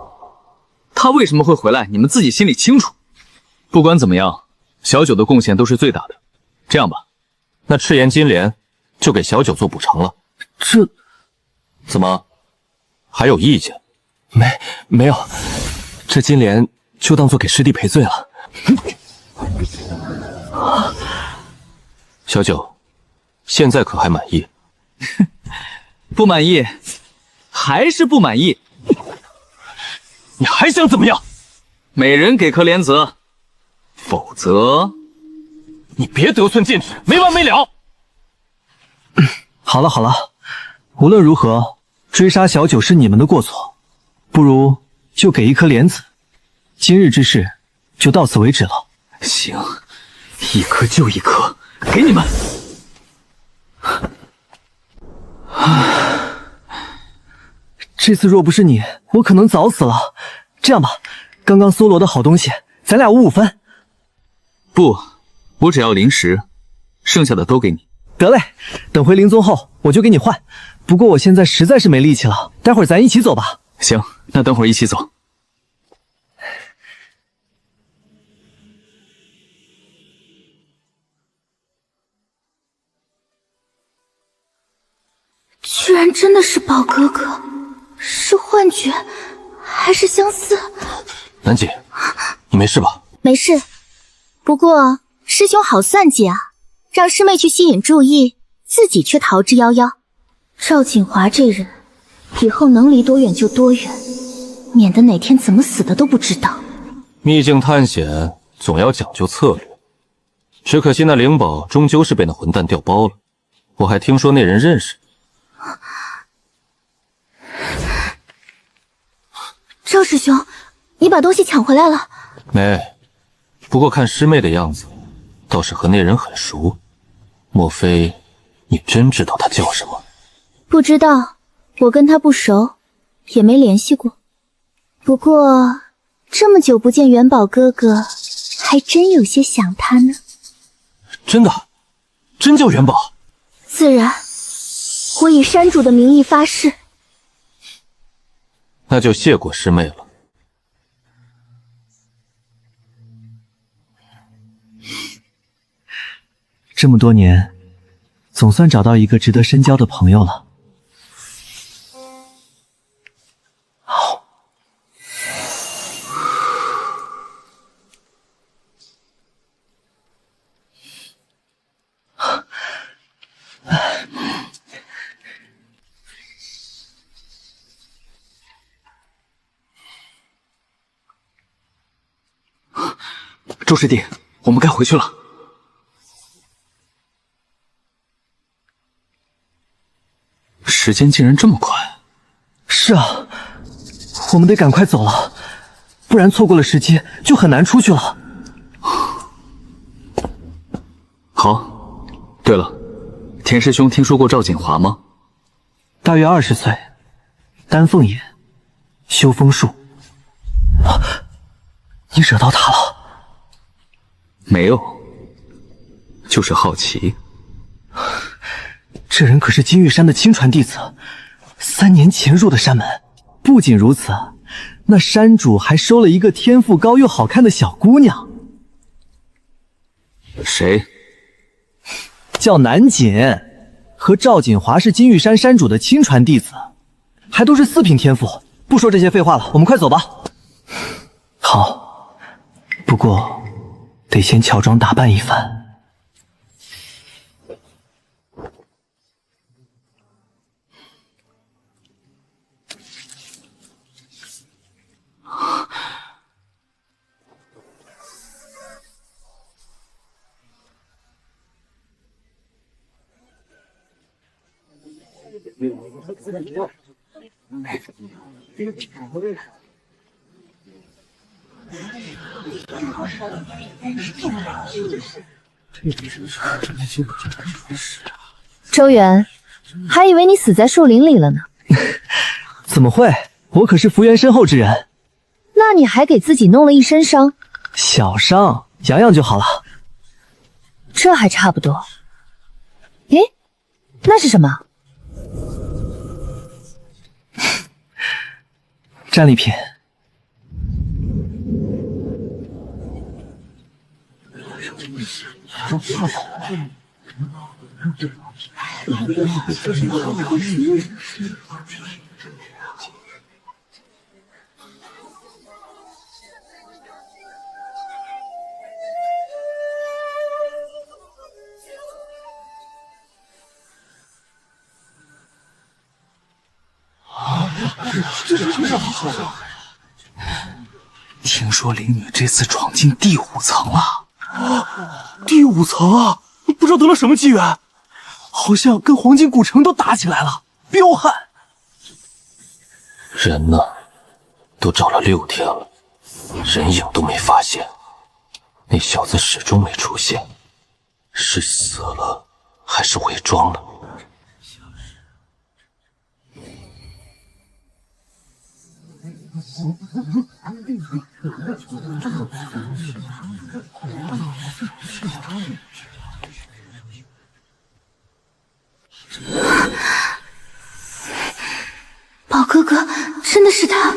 他为什么会回来，你们自己心里清楚。不管怎么样，小九的贡献都是最大的。这样吧，那赤炎金莲就给小九做补偿了。这怎么还有意见？没有，这金莲就当做给师弟赔罪了。小九，现在可还满意？不满意，还是不满意。你还想怎么样？每人给颗莲子，否则你别得寸进尺，没完没了。好了，无论如何，追杀小九是你们的过错，不如就给一颗莲子。今日之事就到此为止了。行，一颗就一颗，给你们。这次若不是你，我可能早死了。这样吧，刚刚搜罗的好东西，咱俩5-5分。不，我只要灵石，剩下的都给你。得嘞，等回灵宗后我就给你换。不过我现在实在是没力气了，待会儿咱一起走吧。行，那等会儿一起走。居然真的是宝哥哥，是幻觉还是相似？南姐，你没事吧？没事，不过师兄好算计啊，让师妹去吸引注意，自己却逃之夭夭。赵锦华这人，以后能离多远就多远，免得哪天怎么死的都不知道。秘境探险总要讲究策略，只可惜那灵宝终究是被那混蛋调包了。我还听说那人认识赵师兄，你把东西抢回来了？没，不过看师妹的样子，倒是和那人很熟。莫非你真知道他叫什么？不知道，我跟他不熟，也没联系过。不过这么久不见元宝哥哥，还真有些想他呢。真的？真叫元宝？自然，我以山主的名义发誓。那就谢过师妹了。这么多年，总算找到一个值得深交的朋友了。好。周师弟，我们该回去了。时间竟然这么快！是啊，我们得赶快走了，不然错过了时机就很难出去了。好，对了，田师兄听说过赵锦华吗？大约20岁，丹凤眼，修风术。你惹到他了？没有，就是好奇。这人可是金玉山的亲传弟子，3年前入的山门。不仅如此，那山主还收了一个天赋高又好看的小姑娘。谁？叫南锦，和赵锦华是金玉山山主的亲传弟子，还都是4品天赋。不说这些废话了，我们快走吧。好，不过得先乔装打扮一番。周元，还以为你死在树林里了呢。怎么会？我可是福缘深厚之人。那你还给自己弄了一身伤？小伤，养养就好了。这还差不多。诶，那是什么？战利品。听说灵女这次闯进第5层了。第5层啊！不知道得了什么机缘，好像跟黄金古城都打起来了，彪悍。人呢？都找了6天了，人影都没发现。那小子始终没出现，是死了还是伪装了？宝哥哥，真的是他！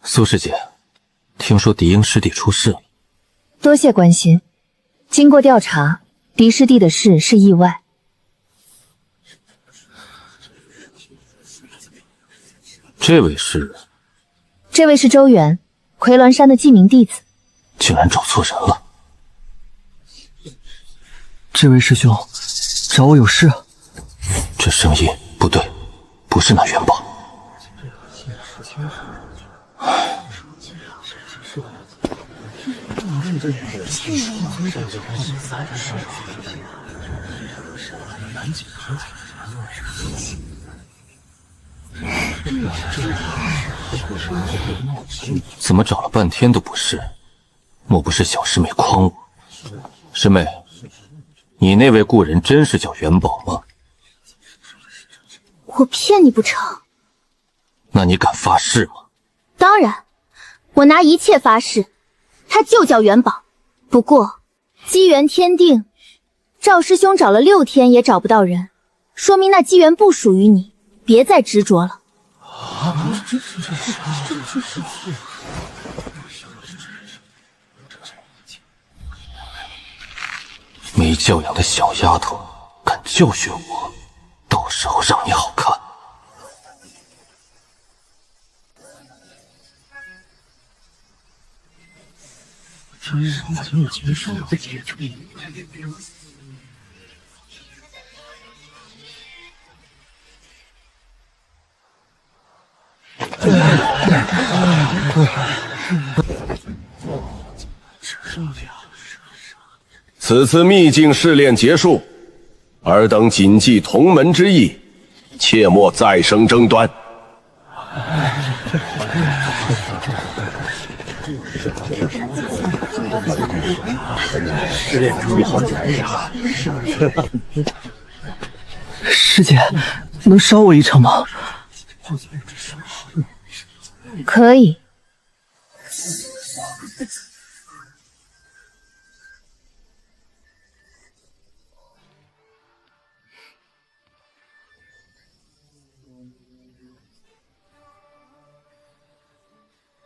苏师姐，听说狄英师弟出事了。多谢关心。经过调查，狄师弟的事是意外。这位是？这位是周元，奎鸾山的记名弟子。竟然找错人了。这位师兄找我有事？这声音不对，不是那元宝。怎么找了半天都不是？莫不是小师妹诓我？师妹，你那位故人真是叫元宝吗？我骗你不成？那你敢发誓吗？当然，我拿一切发誓，他就叫元宝。不过机缘天定，赵师兄找了6天也找不到人，说明那机缘不属于你，别再执着了。没教养的小丫头，敢教训我，到时候让你好看。此次秘境试炼结束，尔等谨记同门之义，切莫再生争端。师姐，能烧我一场吗？可以。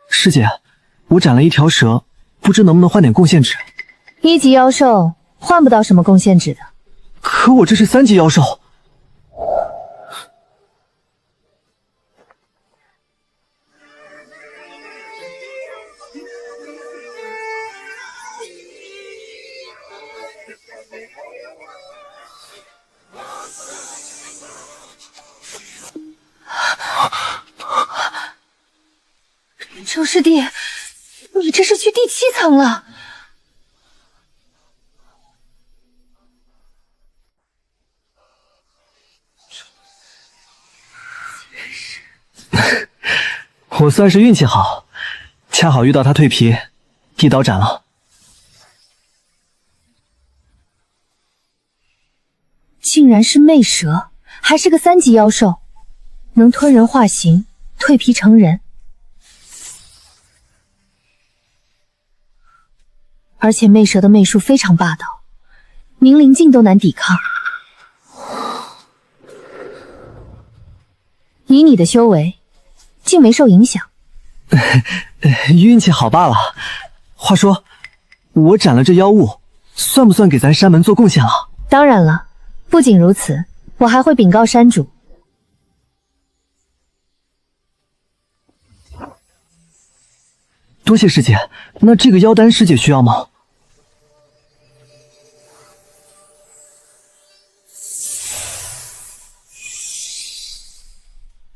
师姐，我斩了一条蛇，不知能不能换点贡献值。1级妖兽换不到什么贡献值的。可我这是3级妖兽。周师弟，你这是去第7层了。我算是运气好，恰好遇到他蜕皮，一刀斩了。竟然是魅蛇，还是个3级妖兽，能吞人化形，蜕皮成人。而且魅蛇的魅术非常霸道，明灵境都难抵抗。以你的修为，竟没受影响。运气好罢了。话说，我斩了这妖物，算不算给咱山门做贡献了？当然了，不仅如此，我还会禀告山主。多谢师姐。那这个妖丹师姐需要吗？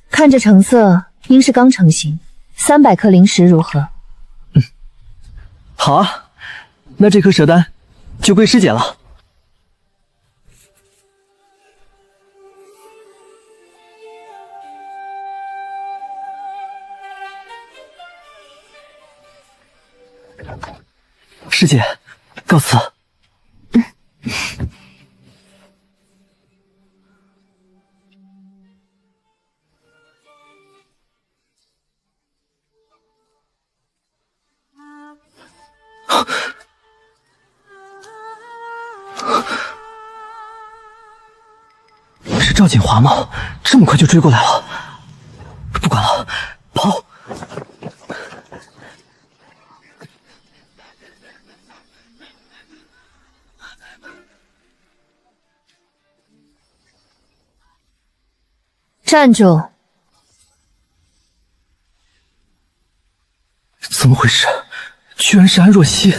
看这成色，应是刚成型，300颗灵石如何？好啊，那这颗蛇丹就归师姐了。师姐，告辞。是赵锦华吗？这么快就追过来了？不管了，跑！站住！怎么回事？居然是安若曦！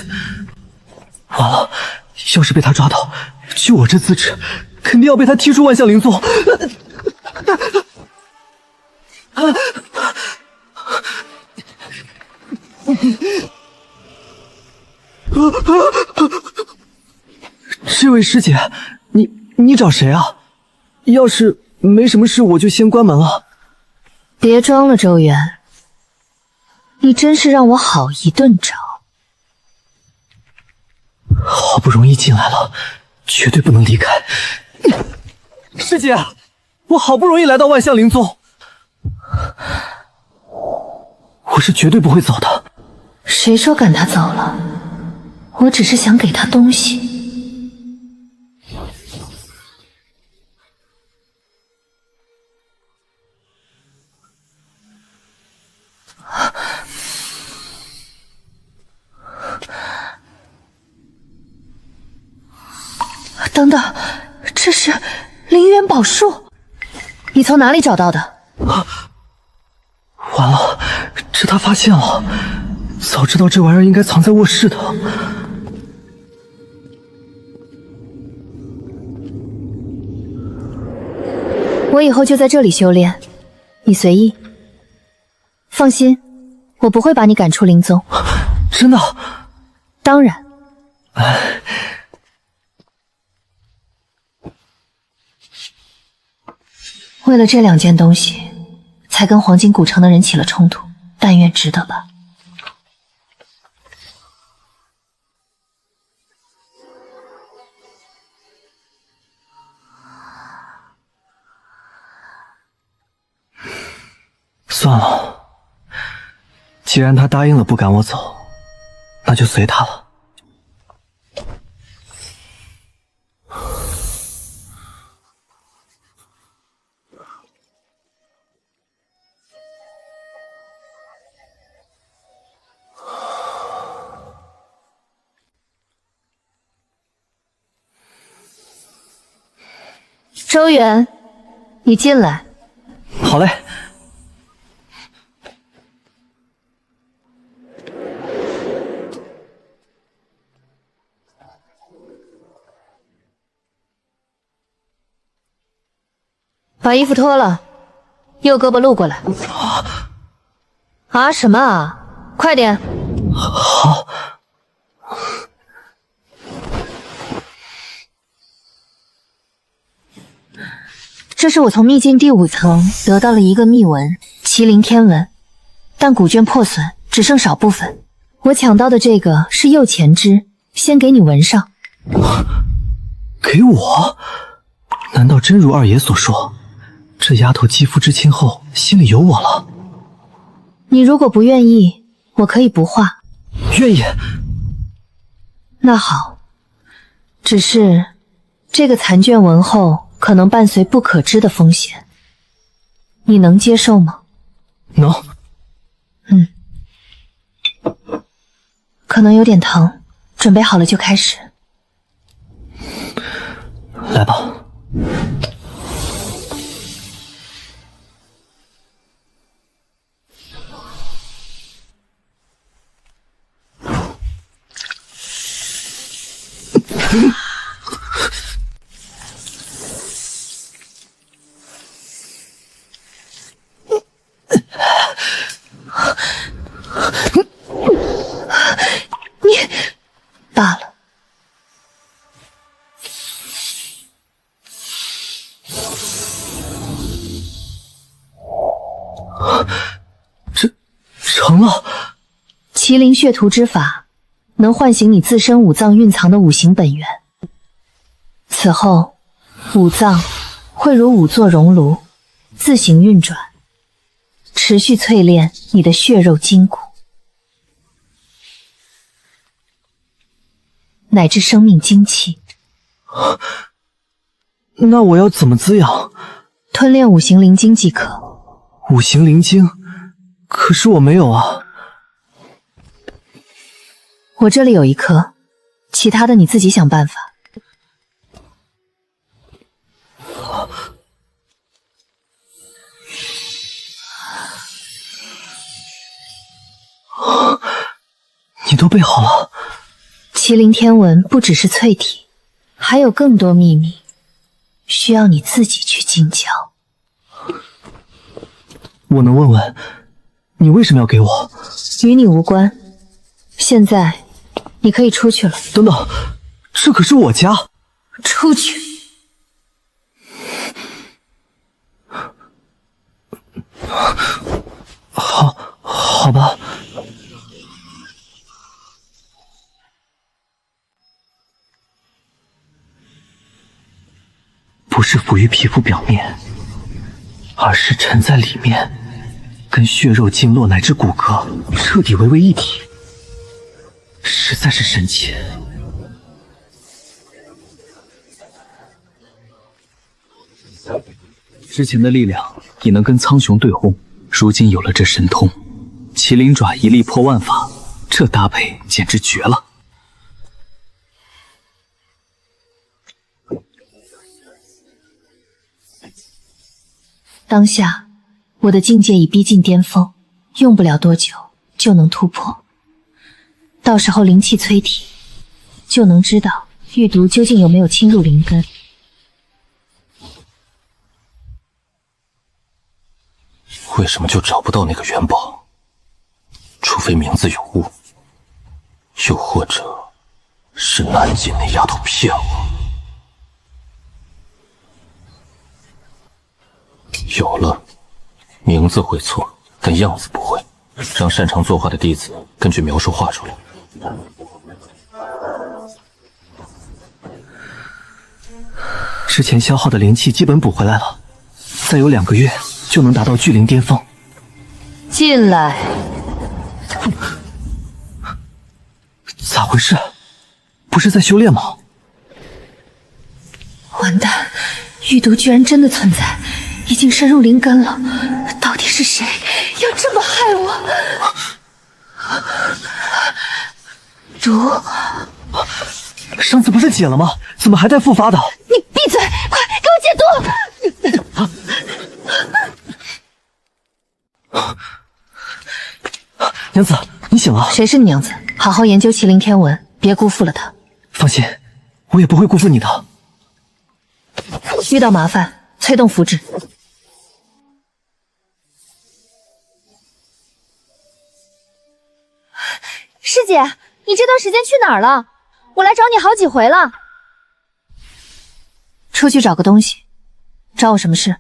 完了，要是被他抓到，就我这资质，肯定要被他踢出万象灵宗。这位师姐，你找谁啊？要是没什么事，我就先关门了。别装了，周元，你真是让我好一顿找。好不容易进来了，绝对不能离开。师姐，我好不容易来到万象灵宗，我是绝对不会走的。谁说赶他走了？我只是想给他东西。等等，这是灵元宝术，你从哪里找到的？完了，这他发现了。早知道这玩意儿应该藏在卧室的。我以后就在这里修炼，你随意。放心，我不会把你赶出灵宗。真的？当然。为了这2件东西，才跟黄金古城的人起了冲突，但愿值得吧。算了，既然他答应了不赶我走，那就随他了。周元，你进来。好嘞。把衣服脱了，右胳膊露过来。啊？什么啊？快点！好。这是我从秘境第5层得到了一个秘文——麒麟天文，但古卷破损，只剩少部分。我抢到的这个是右前肢，先给你纹上。给我？难道真如二爷所说，这丫头肌肤之亲后，心里有我了？你如果不愿意，我可以不画。愿意。那好，只是这个残卷纹后可能伴随不可知的风险，你能接受吗？能。可能有点疼，准备好了就开始。来吧。你罢了。这成了。麒麟血图之法能唤醒你自身5脏蕴藏的5行本源，此后5脏会如5座熔炉，自行运转，持续淬炼你的血肉筋骨，乃至生命精气。那我要怎么滋养？吞炼5行灵精即可。5行灵精？可是我没有啊。我这里有1颗，其他的你自己想办法。你都备好了？麒麟天文不只是淬体，还有更多秘密，需要你自己去精教。我能问问，你为什么要给我？与你无关。现在，你可以出去了。等等，这可是我家。出去。好吧。不是浮于皮肤表面，而是沉在里面，跟血肉经络乃至骨骼彻底为一体，实在是神奇。之前的力量已能跟苍穹对轰，如今有了这神通，麒麟爪一力破万法，这搭配简直绝了。当下我的境界已逼近巅峰，用不了多久就能突破。到时候灵气淬体，就能知道玉毒究竟有没有侵入灵根。为什么就找不到那个元宝？除非名字有误，又或者是南锦那丫头骗我。有了，名字会错，但样子不会。让擅长作画的弟子根据描述画出来。之前消耗的灵气基本补回来了，再有2个月就能达到巨灵巅峰。进来。咋回事？不是在修炼吗？完蛋，玉毒居然真的存在，已经深入灵根了。到底是谁要这么害我？毒，上次不是解了吗？怎么还在复发的？你闭嘴！快给我解毒！娘子，你醒了？谁是你娘子？好好研究麒麟天文，别辜负了他。放心，我也不会辜负你的。遇到麻烦，催动符纸。师姐，你这段时间去哪儿了？我来找你好几回了。出去找个东西。找我什么事？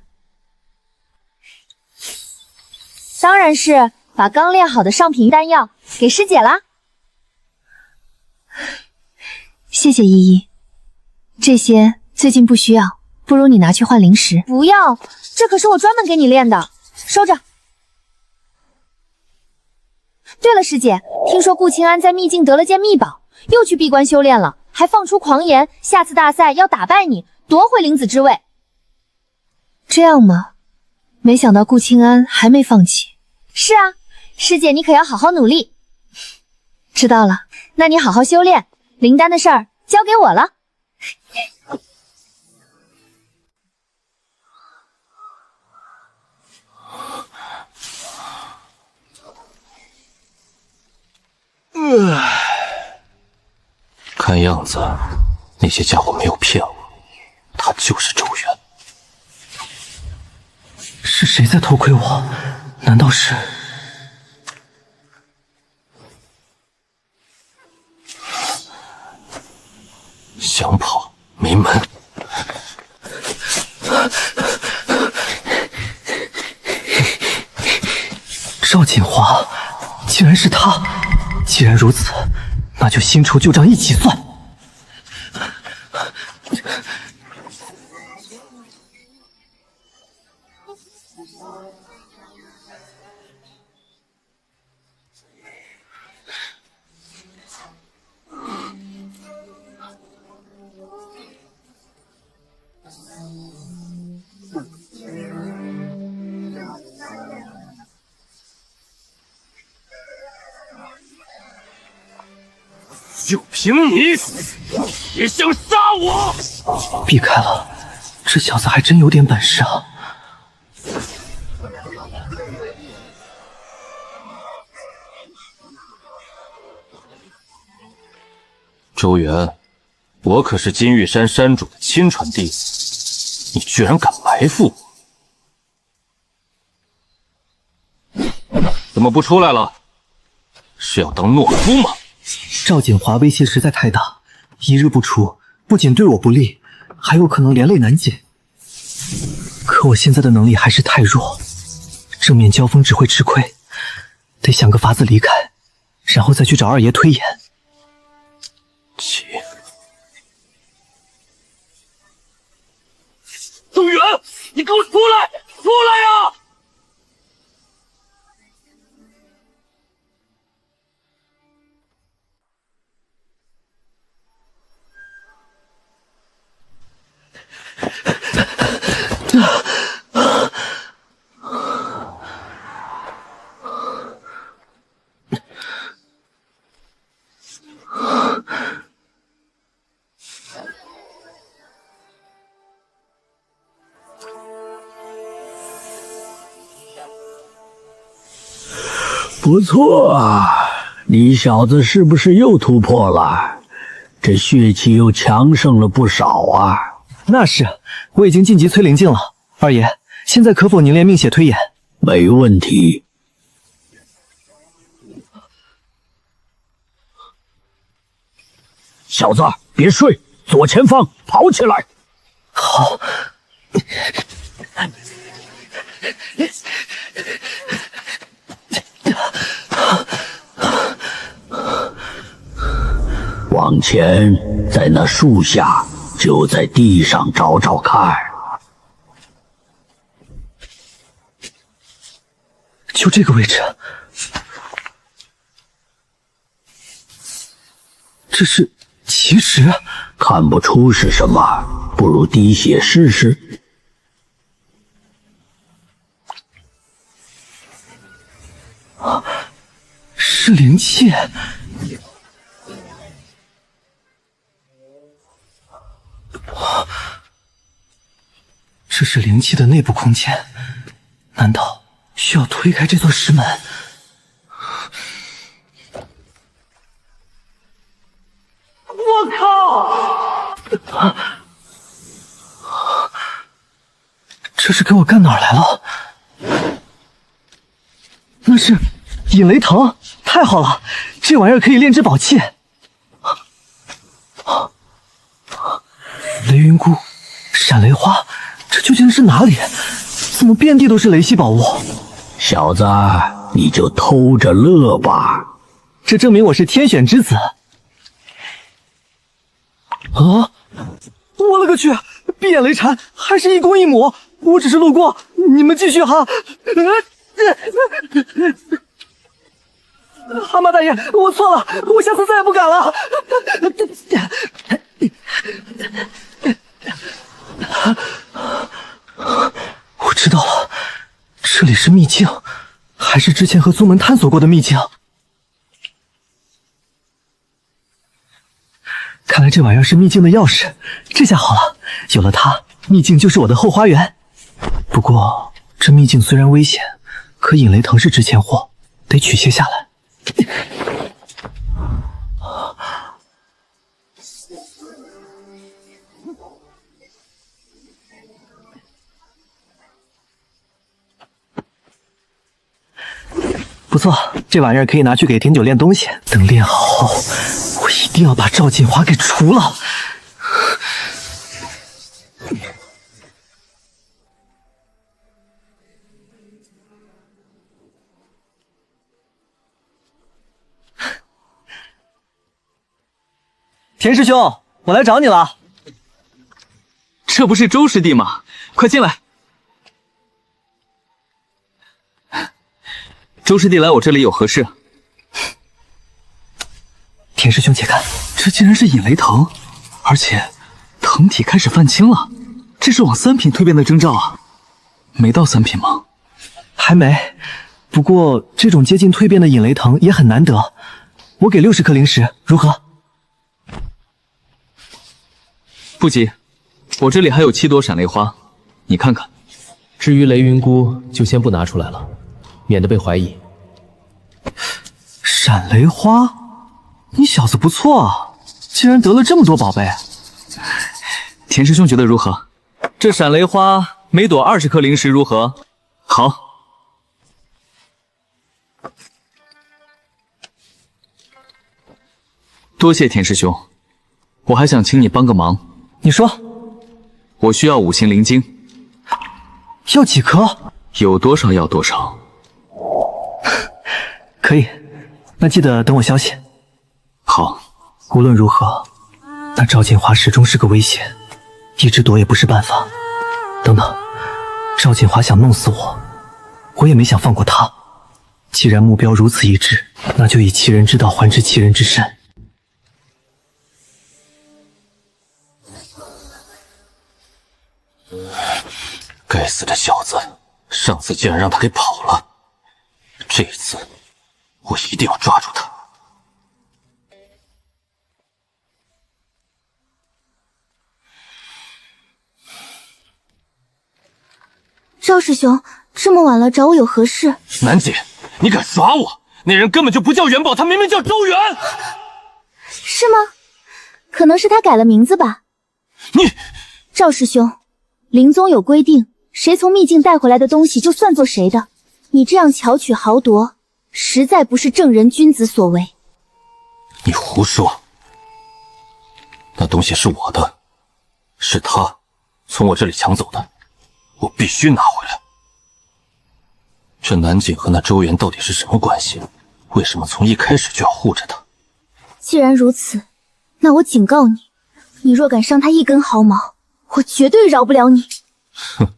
当然是把刚炼好的上品丹药给师姐啦。谢谢依依，这些最近不需要，不如你拿去换灵石。不要，这可是我专门给你炼的，收着。对了，师姐，听说顾清安在秘境得了件秘宝，又去闭关修炼了，还放出狂言，下次大赛要打败你，夺回灵子之位。这样吗？没想到顾清安还没放弃。是啊，师姐你可要好好努力。知道了，那你好好修炼，灵丹的事儿交给我了。看样子那些家伙没有骗我，他就是周元。是谁在偷窥我？难道是……想跑没门！赵锦华，竟然是他！既然如此，那就新仇旧账一起算。就凭你，也想杀我？避开了，这小子还真有点本事啊！周元，我可是金玉山山主的亲传弟子，你居然敢埋伏我！怎么不出来了？是要当懦夫吗？赵锦华威胁实在太大，一日不除，不仅对我不利，还有可能连累南锦。可我现在的能力还是太弱，正面交锋只会吃亏，得想个法子离开，然后再去找二爷推演。周元，你给我出来！出来呀！不错啊，你小子是不是又突破了？这血气又强盛了不少啊！那是，我已经晋级催灵境了。二爷，现在可否凝练命血推演？没问题。小子，别睡，左前方跑起来！好。往前，在那树下，就在地上找找看。就这个位置。这是奇石，看不出是什么，不如滴血试试。是灵气。这是灵气的内部空间，难道需要推开这座石门？我靠！这是给我干哪儿来了？那是引雷藤，太好了，这玩意儿可以炼制宝器。雷云菇、闪雷花，这究竟是哪里？怎么遍地都是雷系宝物？小子，你就偷着乐吧。这证明我是天选之子。啊！我勒个去！闭眼雷禅还是一公一母？我只是路过，你们继续哈。蛤蟆大爷，我错了，我下次再也不敢了。我知道了，这里是秘境，还是之前和宗门探索过的秘境。看来这玩意儿是秘境的钥匙，这下好了，有了它，秘境就是我的后花园。不过这秘境虽然危险，可引雷藤是值钱货，得取些下来。不错，这玩意儿可以拿去给田九炼东西。等炼好后，我一定要把赵锦华给除了。田师兄，我来找你了。这不是周师弟吗？快进来。周师弟来我这里有何事？田师兄，且看，这竟然是引雷藤，而且藤体开始泛青了，这是往3品蜕变的征兆啊！没到3品吗？还没。不过这种接近蜕变的引雷藤也很难得，我给60颗灵石，如何？不急，我这里还有7朵闪雷花，你看看。至于雷云菇，就先不拿出来了，免得被怀疑。闪雷花，你小子不错啊，竟然得了这么多宝贝。田师兄觉得如何？这闪雷花每朵20颗灵石如何？好。多谢田师兄，我还想请你帮个忙。你说。我需要5行灵晶。要几颗？有多少要多少。可以，那记得等我消息。好。无论如何，那赵锦华始终是个威胁，一直躲也不是办法。等等，赵锦华想弄死我，我也没想放过他。既然目标如此一致，那就以其人之道还治其人之身。该死的小子，上次竟然让他给跑了，这次我一定要抓住他。赵师兄，这么晚了找我有何事？南姐，你敢耍我？那人根本就不叫元宝，他明明叫周元。是吗？可能是他改了名字吧。你，赵师兄，灵宗有规定，谁从秘境带回来的东西就算作谁的。你这样巧取豪夺，实在不是正人君子所为。你胡说！那东西是我的，是他从我这里抢走的，我必须拿回来。这南景和那周元到底是什么关系？为什么从一开始就要护着他？既然如此，那我警告你，你若敢伤他一根毫毛，我绝对饶不了你。哼，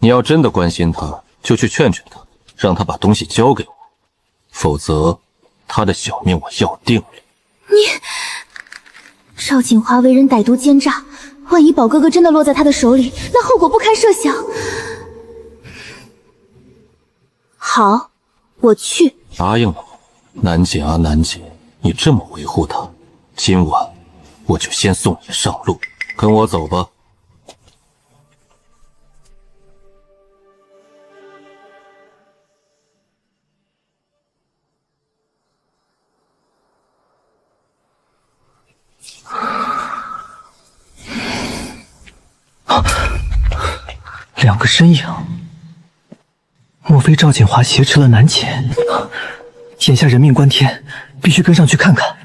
你要真的关心他，就去劝劝他，让他把东西交给我，否则他的小命我要定了。你，赵锦华为人歹毒奸诈，万一宝哥哥真的落在他的手里，那后果不堪设想。好，我去。答应了。南锦啊南锦，你这么维护他，今晚我就先送你上路，跟我走吧。两个身影，莫非赵锦华挟持了南锦？眼下人命关天，必须跟上去看看。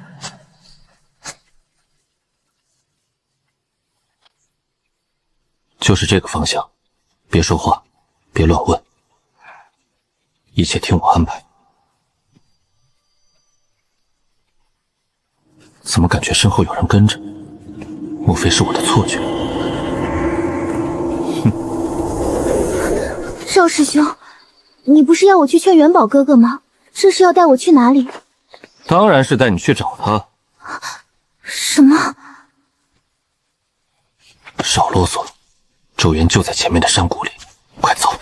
就是这个方向，别说话，别乱问，一切听我安排。怎么感觉身后有人跟着？莫非是我的错觉？赵师兄，你不是要我去劝元宝哥哥吗？这是要带我去哪里？当然是带你去找他。什么？少啰嗦，周元就在前面的山谷里，快走！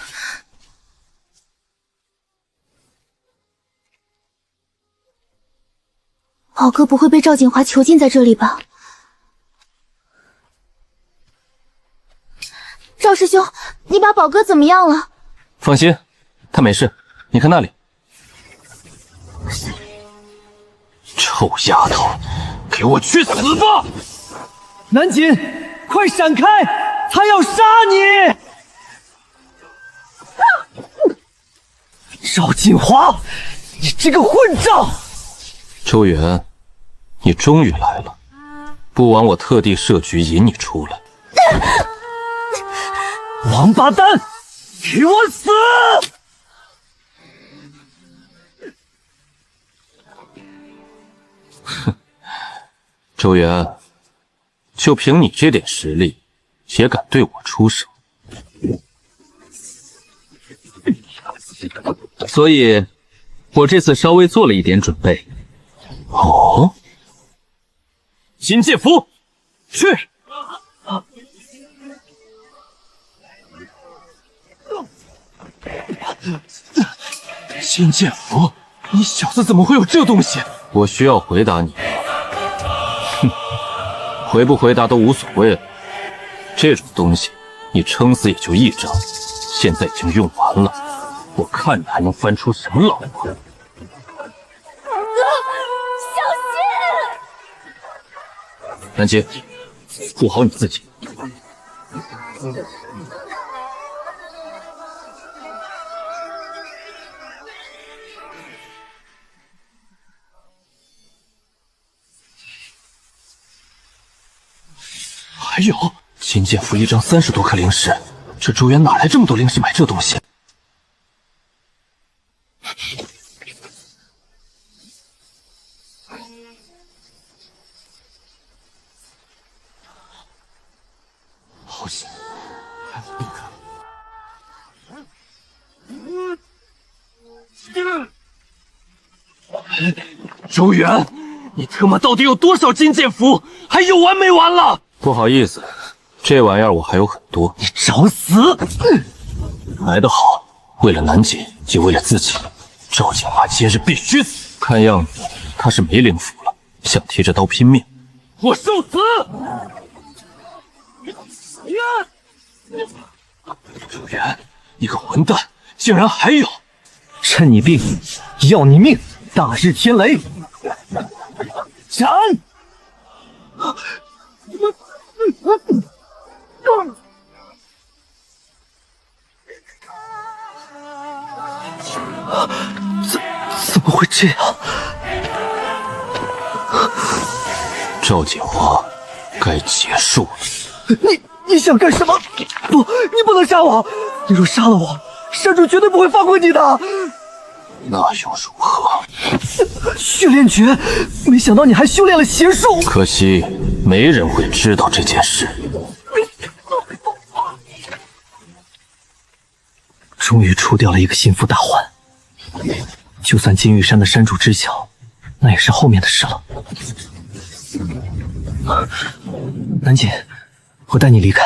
宝哥不会被赵锦华囚禁在这里吧？赵师兄，你把宝哥怎么样了？放心，他没事。你看那里。臭丫头，给我去死吧！南锦，快闪开！他要杀你！赵锦华，你这个混账！周元，你终于来了，不枉我特地设局引你出来。王八蛋，给我死！哼，周元，就凭你这点实力，也敢对我出手？所以，我这次稍微做了一点准备。哦，金剑符，去！金剑符，你小子怎么会有这东西？我需要回答你吗？哼，回不回答都无所谓了。这种东西，你撑死也就一张，现在已经用完了，我看你还能翻出什么老花。南杰，护好你自己。还有金剑符一张30多颗灵石，这周元哪来这么多灵石买这东西？好险！周元，你他妈到底有多少金剑符？还有完没完了？不好意思，这玩意儿我还有很多。你找死！来得好，为了南锦，也为了自己，赵锦华今日必须死。看样子他是没灵符了，想提着刀拼命。我受死！周元，你个混蛋，竟然还有！趁你病，要你命！大日天雷，斩！怎么会这样？赵锦华，该结束了。你想干什么？不，你不能杀我！你若杀了我，山主绝对不会放过你的。那又如何？训练诀，没想到你还修炼了邪术。可惜没人会知道这件事。终于除掉了一个心腹大患，就算金玉山的山主知晓，那也是后面的事了。南锦，我带你离开。